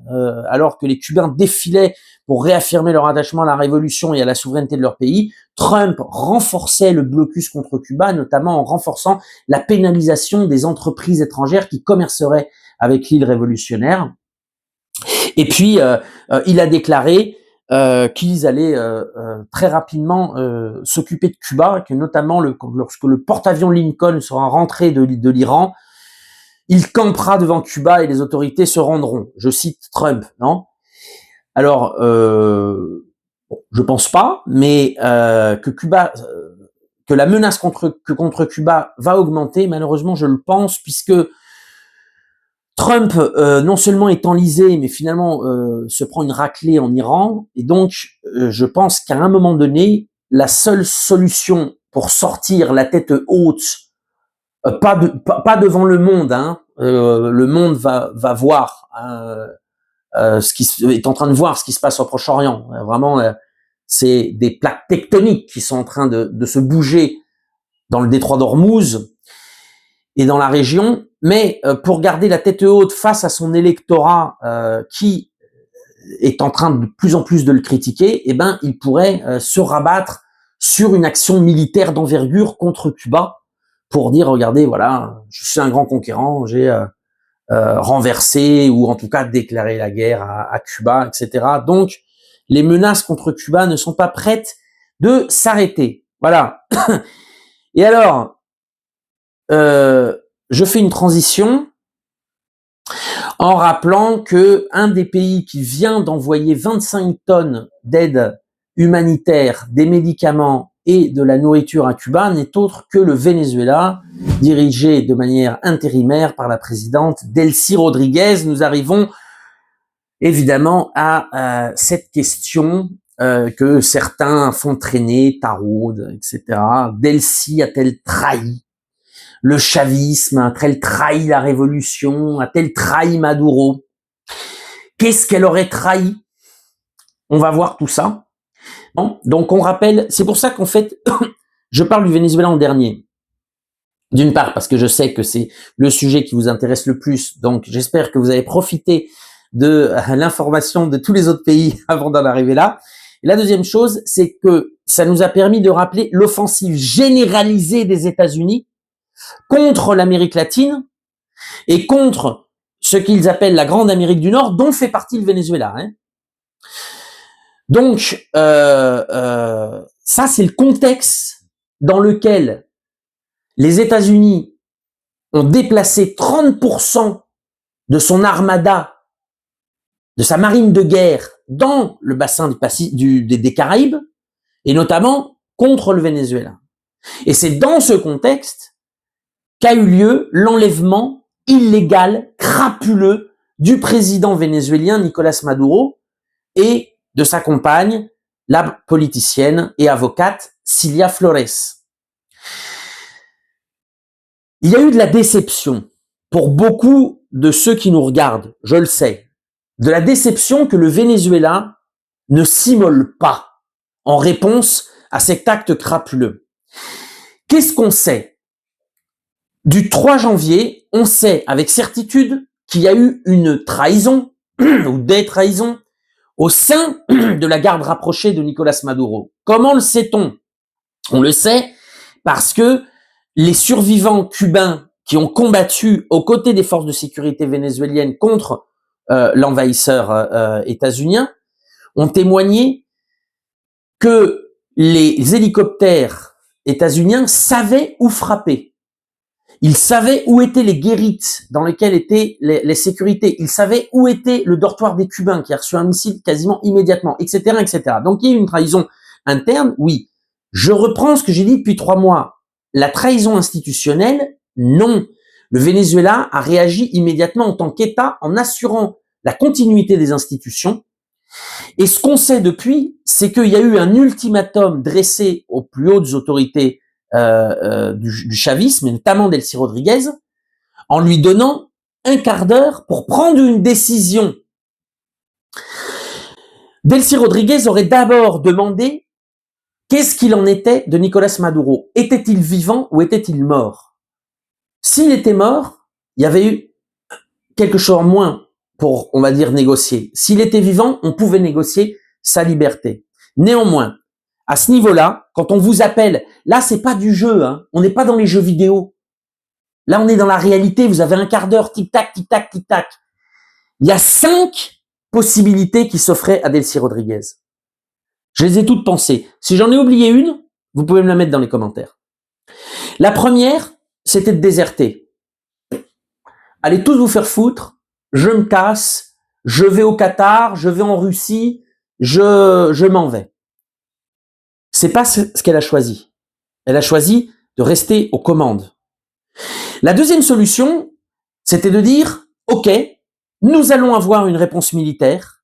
Speaker 1: alors que les Cubains défilaient pour réaffirmer leur attachement à la révolution et à la souveraineté de leur pays, Trump renforçait le blocus contre Cuba, notamment en renforçant la pénalisation des entreprises étrangères qui commerceraient avec l'île révolutionnaire. Et puis, il a déclaré qu'ils allaient très rapidement s'occuper de Cuba, que notamment lorsque le porte-avions Lincoln sera rentré de l'Iran, il campera devant Cuba et les autorités se rendront. Je cite Trump, non? Alors, je pense pas, mais que la menace contre Cuba va augmenter, malheureusement je le pense, puisque Trump, non seulement est enlisé, mais finalement se prend une raclée en Iran. Et donc, je pense qu'à un moment donné, la seule solution pour sortir la tête haute, pas devant le monde, hein, le monde va voir, est en train de voir ce qui se passe au Proche-Orient. Vraiment, c'est des plaques tectoniques qui sont en train de se bouger dans le détroit d'Ormuz et dans la région. Mais pour garder la tête haute face à son électorat qui est en train de plus en plus de le critiquer, eh ben, il pourrait se rabattre sur une action militaire d'envergure contre Cuba pour dire, regardez, voilà, je suis un grand conquérant, j'ai renversé ou en tout cas déclaré la guerre à Cuba, etc. Donc, les menaces contre Cuba ne sont pas prêtes de s'arrêter. Voilà. Et alors, je fais une transition en rappelant que un des pays qui vient d'envoyer 25 tonnes d'aide humanitaire, des médicaments et de la nourriture à Cuba n'est autre que le Venezuela, dirigé de manière intérimaire par la présidente Delcy Rodriguez. Nous arrivons évidemment à cette question que certains font traîner, taraudent, etc. Delcy a-t-elle trahi le chavisme? A-t-elle trahi la révolution? A-t-elle trahi Maduro? Qu'est-ce qu'elle aurait trahi? On va voir tout ça. Bon, donc on rappelle, c'est pour ça qu'en fait, je parle du Venezuela en dernier. D'une part, parce que je sais que c'est le sujet qui vous intéresse le plus, donc j'espère que vous avez profité de l'information de tous les autres pays avant d'en arriver là. Et la deuxième chose, c'est que ça nous a permis de rappeler l'offensive généralisée des États-Unis contre l'Amérique latine et contre ce qu'ils appellent la Grande Amérique du Nord, dont fait partie le Venezuela. Hein. Donc, ça, c'est le contexte dans lequel les États-Unis ont déplacé 30% de son armada, de sa marine de guerre dans le bassin des Caraïbes, et notamment contre le Venezuela. Et c'est dans ce contexte qu'a eu lieu l'enlèvement illégal, crapuleux, du président vénézuélien Nicolás Maduro et de sa compagne, la politicienne et avocate Cilia Flores. Il y a eu de la déception pour beaucoup de ceux qui nous regardent, je le sais, de la déception que le Venezuela ne s'immole pas en réponse à cet acte crapuleux. Qu'est-ce qu'on sait? Du 3 janvier, on sait avec certitude qu'il y a eu une trahison ou des trahisons au sein de la garde rapprochée de Nicolás Maduro. Comment le sait-on? On le sait parce que les survivants cubains qui ont combattu aux côtés des forces de sécurité vénézuéliennes contre l'envahisseur états-unien ont témoigné que les hélicoptères états-uniens savaient où frapper. Ils savaient où étaient les guérites dans lesquelles étaient les sécurités. Ils savaient où était le dortoir des Cubains qui a reçu un missile quasiment immédiatement, etc., etc. Donc il y a eu une trahison interne, oui. Je reprends ce que j'ai dit depuis 3 mois. La trahison institutionnelle, non. Le Venezuela a réagi immédiatement en tant qu'État en assurant la continuité des institutions. Et ce qu'on sait depuis, c'est qu'il y a eu un ultimatum dressé aux plus hautes autorités du chavisme, et notamment Delcy Rodriguez, en lui donnant un quart d'heure pour prendre une décision. Delcy Rodriguez aurait d'abord demandé qu'est-ce qu'il en était de Nicolás Maduro. Était-il vivant ou était-il mort? S'il était mort, il y avait eu quelque chose en moins pour, on va dire, négocier. S'il était vivant, on pouvait négocier sa liberté. Néanmoins, à ce niveau-là, quand on vous appelle, là, c'est pas du jeu, hein. On n'est pas dans les jeux vidéo. Là, on est dans la réalité. Vous avez un quart d'heure, tic-tac, tic-tac, tic-tac. Il y a 5 possibilités qui s'offraient à Delcy Rodriguez. Je les ai toutes pensées. Si j'en ai oublié une, vous pouvez me la mettre dans les commentaires. La première, c'était de déserter. Allez tous vous faire foutre. Je me casse. Je vais au Qatar. Je vais en Russie. Je m'en vais. C'est pas ce qu'elle a choisi. Elle a choisi de rester aux commandes. La deuxième solution, c'était de dire, OK, nous allons avoir une réponse militaire,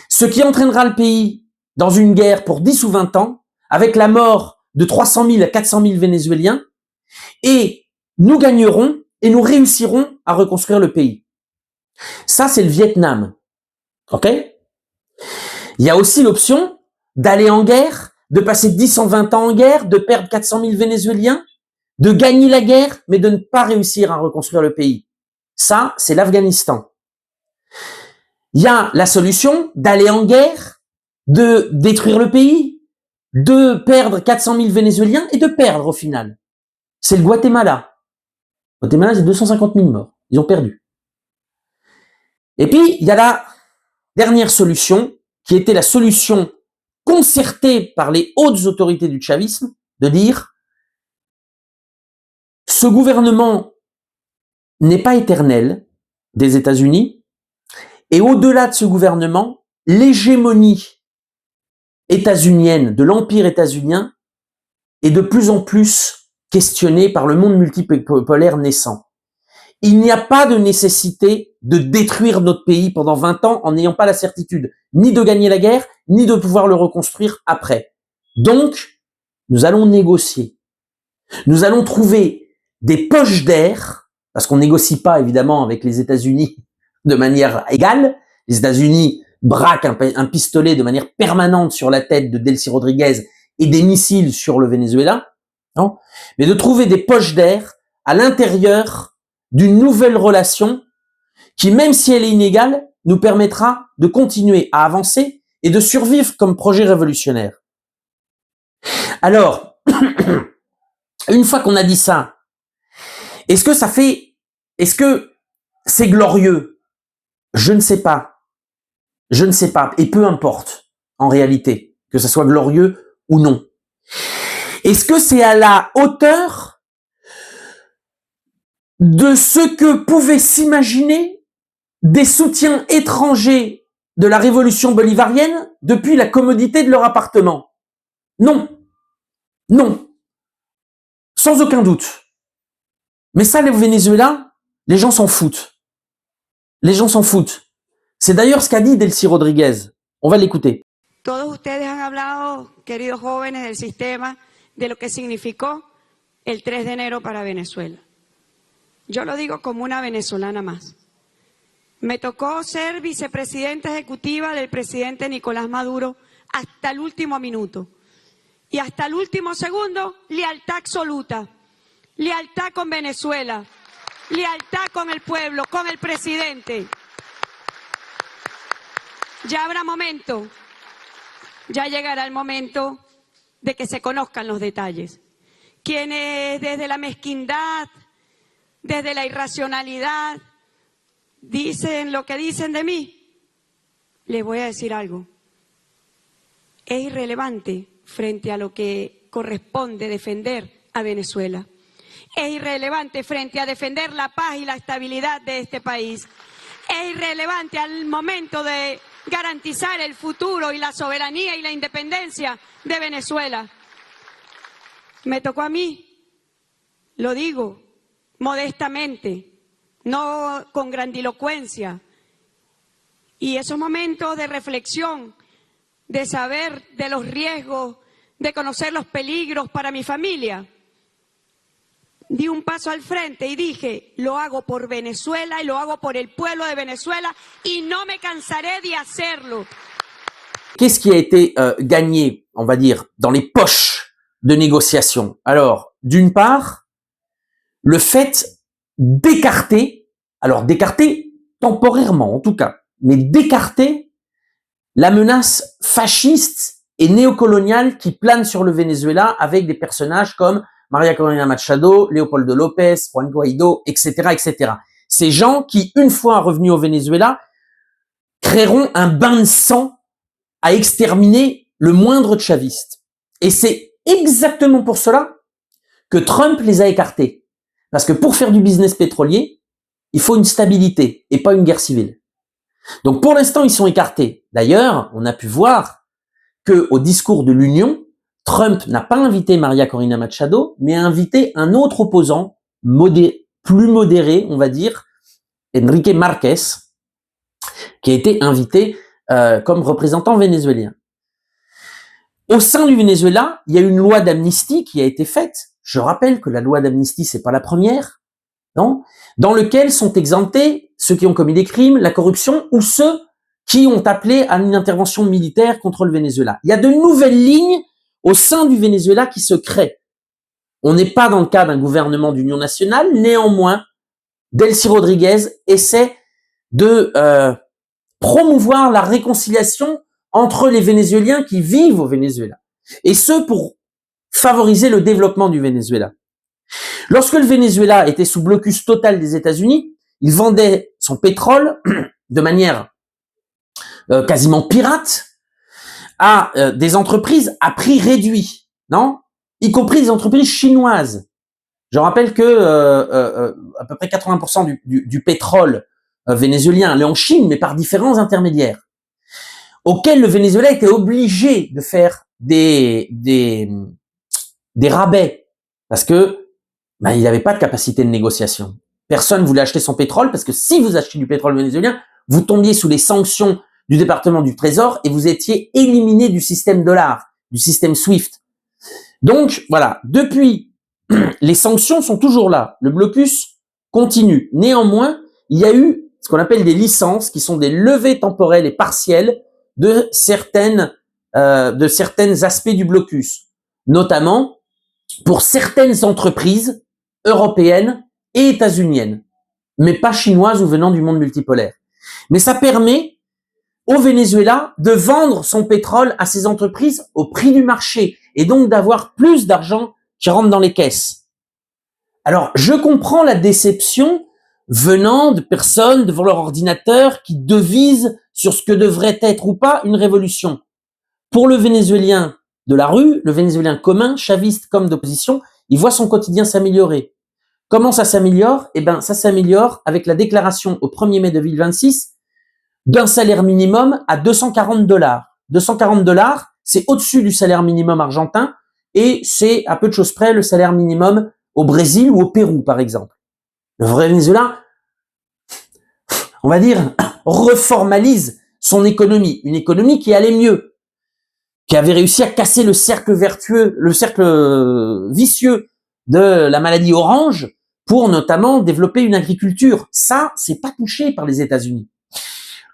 Speaker 1: ce qui entraînera le pays dans une guerre pour 10 ou 20 ans, avec la mort de 300 000 à 400 000 Vénézuéliens, et nous gagnerons et nous réussirons à reconstruire le pays. Ça, c'est le Vietnam. OK? Il y a aussi l'option d'aller en guerre, de passer 10 ou 20 ans en guerre, de perdre 400 000 Vénézuéliens, de gagner la guerre, mais de ne pas réussir à reconstruire le pays. Ça, c'est l'Afghanistan. Il y a la solution d'aller en guerre, de détruire le pays, de perdre 400 000 Vénézuéliens et de perdre au final. C'est le Guatemala. Le Guatemala, c'est 250 000 morts. Ils ont perdu. Et puis, il y a la dernière solution, qui était la solution concertée par les hautes autorités du chavisme, de dire ce gouvernement n'est pas éternel des États-Unis, et au-delà de ce gouvernement, l'hégémonie états-unienne, de l'empire états-unien, est de plus en plus questionnée par le monde multipolaire naissant. Il n'y a pas de nécessité de détruire notre pays pendant 20 ans en n'ayant pas la certitude ni de gagner la guerre, ni de pouvoir le reconstruire après. Donc, nous allons négocier. Nous allons trouver des poches d'air, parce qu'on négocie pas évidemment avec les États-Unis de manière égale. Les États-Unis braquent un pistolet de manière permanente sur la tête de Delcy Rodriguez et des missiles sur le Venezuela, non? Mais de trouver des poches d'air à l'intérieur d'une nouvelle relation qui, même si elle est inégale, nous permettra de continuer à avancer et de survivre comme projet révolutionnaire. Alors, une fois qu'on a dit ça, est-ce que c'est glorieux? Je ne sais pas. Je ne sais pas. Et peu importe, en réalité, que ça soit glorieux ou non. Est-ce que c'est à la hauteur de ce que pouvaient s'imaginer des soutiens étrangers de la révolution bolivarienne depuis la commodité de leur appartement? Non. Non. Sans aucun doute. Mais ça, au Venezuela, les gens s'en foutent. Les gens s'en foutent. C'est d'ailleurs ce qu'a dit Delcy Rodríguez. On va l'écouter.
Speaker 5: Todos ustedes han hablado, queridos jóvenes del sistema, de lo que significó el 3 de enero para Venezuela. Yo lo digo como una venezolana más. Me tocó ser vicepresidenta ejecutiva del presidente Nicolás Maduro hasta el último minuto. Y hasta el último segundo, lealtad absoluta. Lealtad con Venezuela. Lealtad con el pueblo, con el presidente. Ya habrá momento, ya llegará el momento de que se conozcan los detalles. Quienes desde la mezquindad, desde la irracionalidad, dicen lo que dicen de mí, les voy a decir algo. Es irrelevante frente a lo que corresponde defender a Venezuela. Es irrelevante frente a defender la paz y la estabilidad de este país. Es irrelevante al momento de garantizar el futuro y la soberanía y la independencia de Venezuela. Me tocó a mí, lo digo modestamente, no con grandilocuencia. Y esos momentos de reflexión, de saber de los riesgos, de conocer los peligros para mi familia, di un paso al frente y dije, lo hago por Venezuela y lo hago por el pueblo de Venezuela y no me cansaré de hacerlo.
Speaker 1: Qu'est-ce qui a été gagné, on va dire, dans les poches de négociation? Alors, d'une part, le fait d'écarter, alors d'écarter temporairement en tout cas, mais d'écarter la menace fasciste et néocoloniale qui plane sur le Venezuela avec des personnages comme María Corina Machado, Leopoldo López, Juan Guaidó, etc., etc. Ces gens qui, une fois revenus au Venezuela, créeront un bain de sang à exterminer le moindre chaviste. Et c'est exactement pour cela que Trump les a écartés. Parce que pour faire du business pétrolier, il faut une stabilité et pas une guerre civile. Donc pour l'instant, ils sont écartés. D'ailleurs, on a pu voir que au discours de l'Union, Trump n'a pas invité María Corina Machado, mais a invité un autre opposant, plus modéré, on va dire, Enrique Marquez, qui a été invité comme représentant vénézuélien. Au sein du Venezuela, il y a une loi d'amnistie qui a été faite. Je rappelle que la loi d'amnistie, c'est pas la première, non? Dans lequel sont exemptés ceux qui ont commis des crimes, la corruption ou ceux qui ont appelé à une intervention militaire contre le Venezuela. Il y a de nouvelles lignes au sein du Venezuela qui se créent. On n'est pas dans le cas d'un gouvernement d'union nationale, néanmoins, Delcy Rodríguez essaie de promouvoir la réconciliation entre les Vénézuéliens qui vivent au Venezuela, et ce pour favoriser le développement du Venezuela. Lorsque le Venezuela était sous blocus total des États-Unis, il vendait son pétrole de manière quasiment pirate à des entreprises à prix réduit, non, y compris des entreprises chinoises. Je rappelle que à peu près 80% du pétrole vénézuélien allait en Chine, mais par différents intermédiaires, auxquels le Venezuela était obligé de faire des rabais, parce que il n'avait pas de capacité de négociation. Personne voulait acheter son pétrole, parce que si vous achetez du pétrole vénézuélien, vous tombiez sous les sanctions du département du Trésor et vous étiez éliminé du système dollar, du système SWIFT. Donc voilà, depuis, les sanctions sont toujours là, le blocus continue. Néanmoins, il y a eu ce qu'on appelle des licences, qui sont des levées temporelles et partielles de certains aspects du blocus, notamment pour certaines entreprises européennes et états-uniennes, mais pas chinoises ou venant du monde multipolaire. Mais ça permet au Venezuela de vendre son pétrole à ces entreprises au prix du marché et donc d'avoir plus d'argent qui rentre dans les caisses. Alors, je comprends la déception venant de personnes devant leur ordinateur qui devisent sur ce que devrait être ou pas une révolution. Pour le Vénézuélien de la rue, le Vénézuélien commun, chaviste comme d'opposition, il voit son quotidien s'améliorer. Comment ça s'améliore? Eh ben, ça s'améliore avec la déclaration au 1er mai 2026 d'un salaire minimum à 240 $. 240 $, c'est au-dessus du salaire minimum argentin et c'est à peu de choses près le salaire minimum au Brésil ou au Pérou, par exemple. Le vrai Venezuela, on va dire, reformalise son économie, une économie qui allait mieux, qui avait réussi à casser le cercle vertueux, le cercle vicieux de la maladie orange pour notamment développer une agriculture. Ça, c'est pas touché par les États-Unis.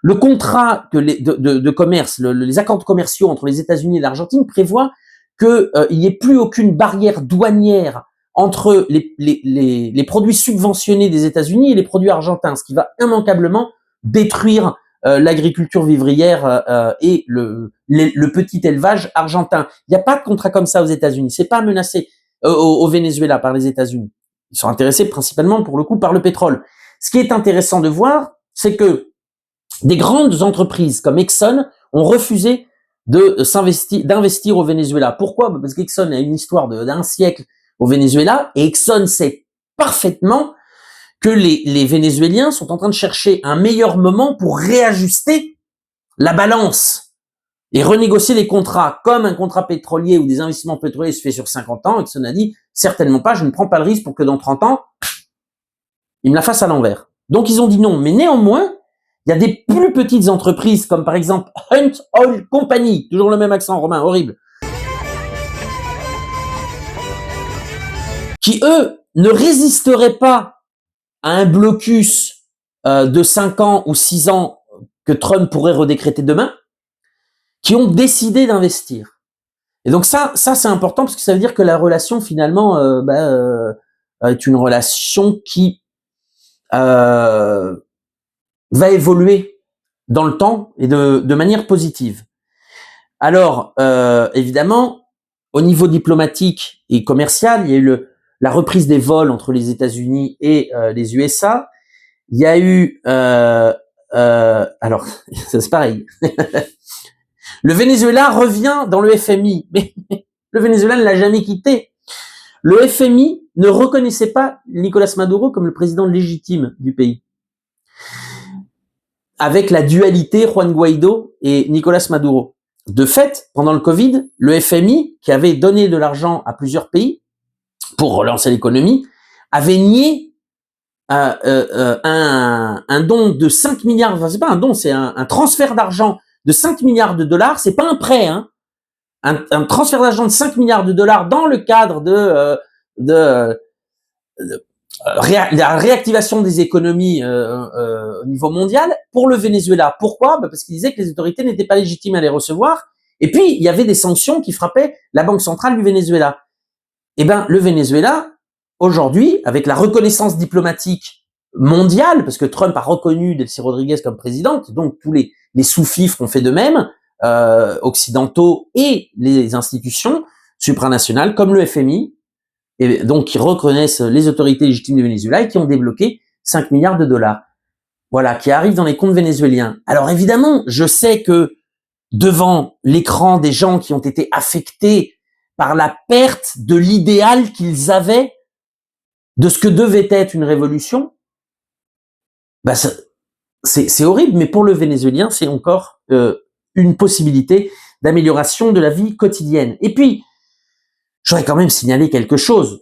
Speaker 1: Le contrat de commerce, les accords commerciaux entre les États-Unis et l'Argentine prévoient qu'il n'y ait plus aucune barrière douanière entre les produits subventionnés des États-Unis et les produits argentins, ce qui va immanquablement détruire l'agriculture vivrière et le petit élevage argentin. Il n'y a pas de contrat comme ça aux États-Unis. C'est pas menacé au Venezuela par les États-Unis. Ils sont intéressés principalement pour le coup par le pétrole. Ce qui est intéressant de voir, c'est que des grandes entreprises comme Exxon ont refusé d'investir au Venezuela. Pourquoi? Parce qu'Exxon a une histoire d'un siècle au Venezuela et Exxon sait parfaitement que les Vénézuéliens sont en train de chercher un meilleur moment pour réajuster la balance et renégocier les contrats. Comme un contrat pétrolier ou des investissements pétroliers se fait sur 50 ans, Exxon a dit certainement pas, je ne prends pas le risque pour que dans 30 ans, ils me la fassent à l'envers. Donc ils ont dit non, mais néanmoins, il y a des plus petites entreprises comme par exemple Hunt Oil Company, toujours le même accent romain, horrible, qui eux ne résisteraient pas à un blocus de 5 ans ou 6 ans que Trump pourrait redécréter demain, qui ont décidé d'investir. Et donc ça c'est important parce que ça veut dire que la relation finalement est une relation qui va évoluer dans le temps et de manière positive. Alors, évidemment, au niveau diplomatique et commercial, il y a eu la reprise des vols entre les États-Unis et les USA. Il y a eu... alors, c'est pareil. Le Venezuela revient dans le FMI, mais le Venezuela ne l'a jamais quitté. Le FMI ne reconnaissait pas Nicolas Maduro comme le président légitime du pays. Avec la dualité Juan Guaido et Nicolas Maduro. De fait, pendant le Covid, le FMI, qui avait donné de l'argent à plusieurs pays pour relancer l'économie, avait nié un don de 5 milliards, enfin c'est pas un don, c'est un transfert d'argent de 5 milliards de dollars, c'est pas un prêt, hein, un transfert d'argent de 5 milliards de dollars dans le cadre de la réactivation des économies au niveau mondial pour le Venezuela. Pourquoi? Parce qu'ils disaient que les autorités n'étaient pas légitimes à les recevoir. Et puis, il y avait des sanctions qui frappaient la banque centrale du Venezuela. Eh ben, le Venezuela, aujourd'hui, avec la reconnaissance diplomatique mondiale, parce que Trump a reconnu Delcy Rodriguez comme présidente, donc tous les sous-fifres ont fait de même, occidentaux et les institutions supranationales comme le FMI, et donc qui reconnaissent les autorités légitimes du Venezuela et qui ont débloqué 5 milliards de dollars. Voilà, qui arrivent dans les comptes vénézuéliens. Alors évidemment, je sais que devant l'écran des gens qui ont été affectés par la perte de l'idéal qu'ils avaient de ce que devait être une révolution, bah c'est horrible, mais pour le Vénézuélien, c'est encore une possibilité d'amélioration de la vie quotidienne. Et puis, j'aurais quand même signalé quelque chose.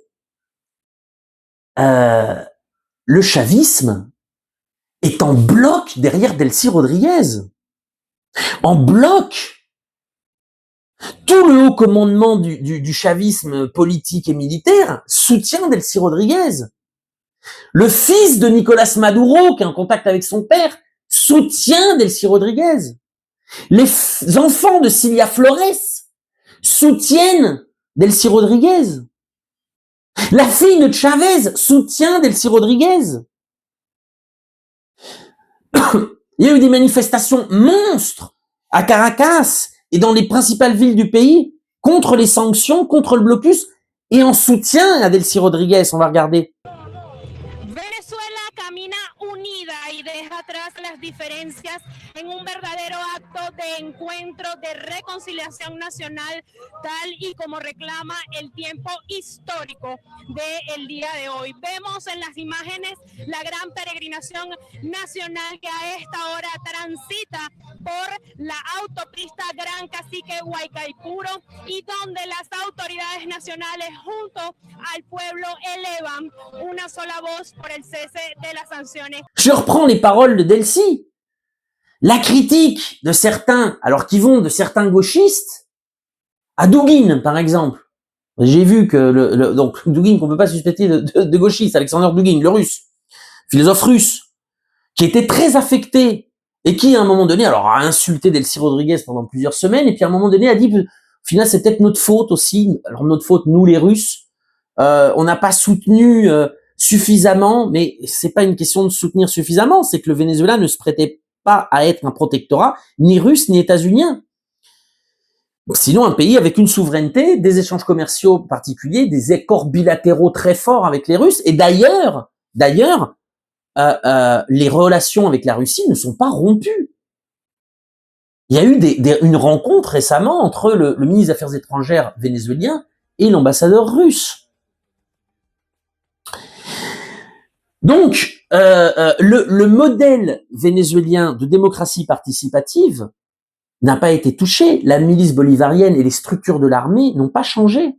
Speaker 1: Le chavisme est en bloc derrière Delcy Rodriguez. En bloc. Tout le haut commandement du chavisme politique et militaire soutient Delcy Rodriguez. Le fils de Nicolas Maduro, qui est en contact avec son père, soutient Delcy Rodriguez. Les enfants de Cilia Flores soutiennent Delcy Rodriguez. La fille de Chavez soutient Delcy Rodriguez. Il y a eu des manifestations monstres à Caracas et dans les principales villes du pays contre les sanctions, contre le blocus et en soutien à Delcy Rodriguez. On va regarder.
Speaker 6: Venezuela camina unida y deja atrás las diferencias en un verdadero acto de encuentro, de reconciliación nacional, tal y como reclama el tiempo histórico del día de hoy. Vemos en las imágenes la gran peregrinación nacional que a esta hora transita por la autopista Gran Cacique Huaycaipuro y donde las autoridades nacionales junto al pueblo elevan una sola voz por el cese de las sanciones.
Speaker 1: Je reprends les paroles de Delcy. La critique de certains, alors qui vont de certains gauchistes à Douguine, par exemple. J'ai vu que donc Douguine qu'on peut pas suspecter de gauchiste, Alexander Douguine, le russe, philosophe russe, qui était très affecté et qui, à un moment donné, alors a insulté Delcy Rodriguez pendant plusieurs semaines, et puis à un moment donné a dit, au final, c'est peut-être notre faute aussi, alors notre faute, nous les Russes, on n'a pas soutenu suffisamment, mais c'est pas une question de soutenir suffisamment, c'est que le Venezuela ne se prêtait pas à être un protectorat, ni russe, ni états-unien. Sinon, un pays avec une souveraineté, des échanges commerciaux particuliers, des accords bilatéraux très forts avec les Russes, et d'ailleurs, les relations avec la Russie ne sont pas rompues. Il y a eu une rencontre récemment entre le ministre des Affaires étrangères vénézuélien et l'ambassadeur russe. Donc, le modèle vénézuélien de démocratie participative n'a pas été touché. La milice bolivarienne et les structures de l'armée n'ont pas changé.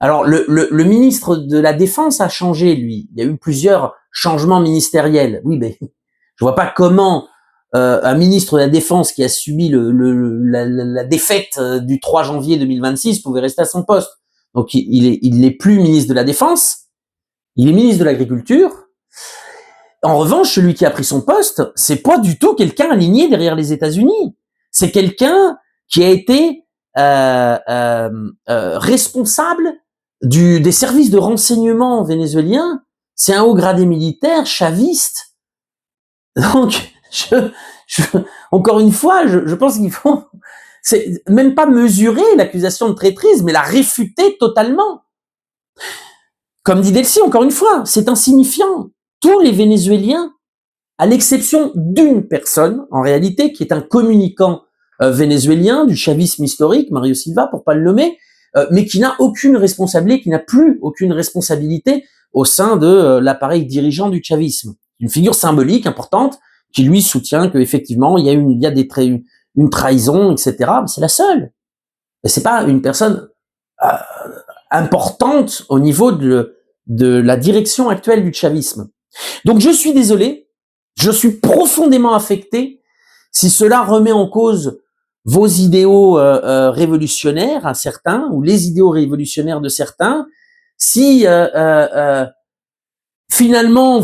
Speaker 1: Alors, le ministre de la Défense a changé, lui. Il y a eu plusieurs changements ministériels. Oui, mais je vois pas comment un ministre de la Défense qui a subi la défaite du 3 janvier 2026 pouvait rester à son poste. Donc, il n'est plus ministre de la Défense. Il est ministre de l'Agriculture. En revanche, celui qui a pris son poste, c'est pas du tout quelqu'un aligné derrière les États-Unis. C'est quelqu'un qui a été responsable des services de renseignement vénézuéliens. C'est un haut gradé militaire, chaviste. Donc, encore une fois, je pense qu'il faut, c'est même pas mesurer l'accusation de traîtrise, mais la réfuter totalement. Comme dit Delcy, encore une fois, c'est insignifiant. Tous les Vénézuéliens, à l'exception d'une personne, en réalité, qui est un communicant vénézuélien du chavisme historique, Mario Silva, pour pas le nommer, mais qui n'a aucune responsabilité, qui n'a plus aucune responsabilité au sein de l'appareil dirigeant du chavisme. Une figure symbolique importante qui lui soutient qu'effectivement il y a une trahison, etc. Mais c'est la seule. Et c'est pas une personne importante au niveau de la direction actuelle du chavisme. Donc je suis désolé, je suis profondément affecté si cela remet en cause vos idéaux révolutionnaires à certains, ou les idéaux révolutionnaires de certains, si finalement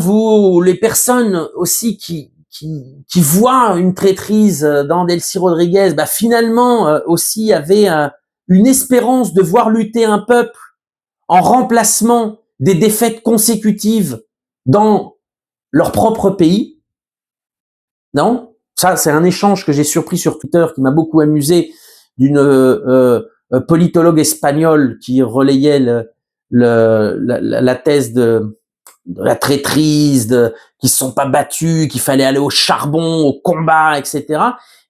Speaker 1: les personnes aussi qui voient une traîtrise dans Delcy Rodriguez, finalement aussi avaient une espérance de voir lutter un peuple en remplacement des défaites consécutives dans leur propre pays. Non, ça c'est un échange que j'ai surpris sur Twitter qui m'a beaucoup amusé d'une politologue espagnole qui relayait la thèse de la traîtrise, qui se sont pas battus, qu'il fallait aller au charbon, au combat, etc.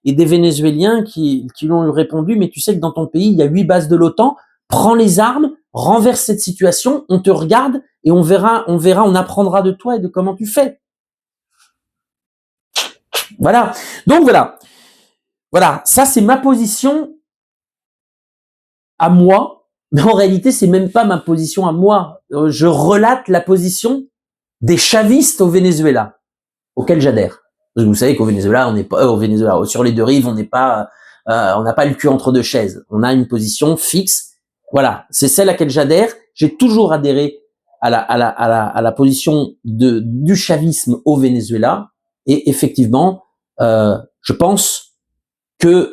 Speaker 1: Et des Vénézuéliens qui lui ont répondu, mais tu sais que dans ton pays, il y a 8 bases de l'OTAN, prends les armes, renverse cette situation, on te regarde et on verra, on apprendra de toi et de comment tu fais. Voilà. Donc voilà, ça c'est ma position à moi, mais en réalité c'est même pas ma position à moi. Je relate la position des chavistes au Venezuela, auquel j'adhère. Parce que vous savez qu'au Venezuela, on n'est pas au Venezuela, sur les deux rives, on n'a pas le cul entre deux chaises. On a une position fixe. Voilà, c'est celle à laquelle j'adhère. J'ai toujours adhéré à la position du chavisme au Venezuela. Et effectivement, je pense que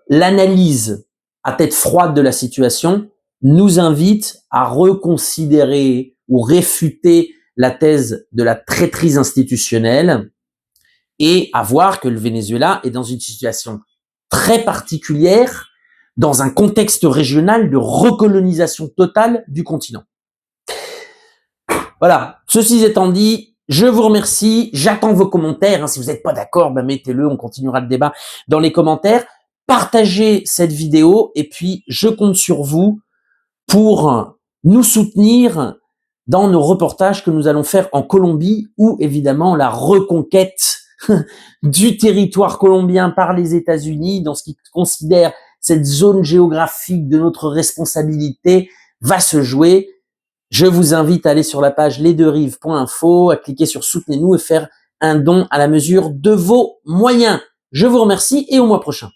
Speaker 1: l'analyse à tête froide de la situation nous invite à reconsidérer ou réfuter la thèse de la traîtrise institutionnelle et à voir que le Venezuela est dans une situation très particulière, dans un contexte régional de recolonisation totale du continent. Voilà. Ceci étant dit, Je vous remercie. J'attends vos commentaires. Si vous n'êtes pas d'accord, mettez-le. On continuera le débat dans les commentaires. Partagez cette vidéo et puis je compte sur vous pour nous soutenir dans nos reportages que nous allons faire en Colombie, où évidemment la reconquête du territoire colombien par les États-Unis, dans ce qu'ils considèrent cette zone géographique de notre responsabilité, va se jouer. Je vous invite à aller sur la page lesdeuxrives.info, à cliquer sur Soutenez-nous et faire un don à la mesure de vos moyens. Je vous remercie et au mois prochain.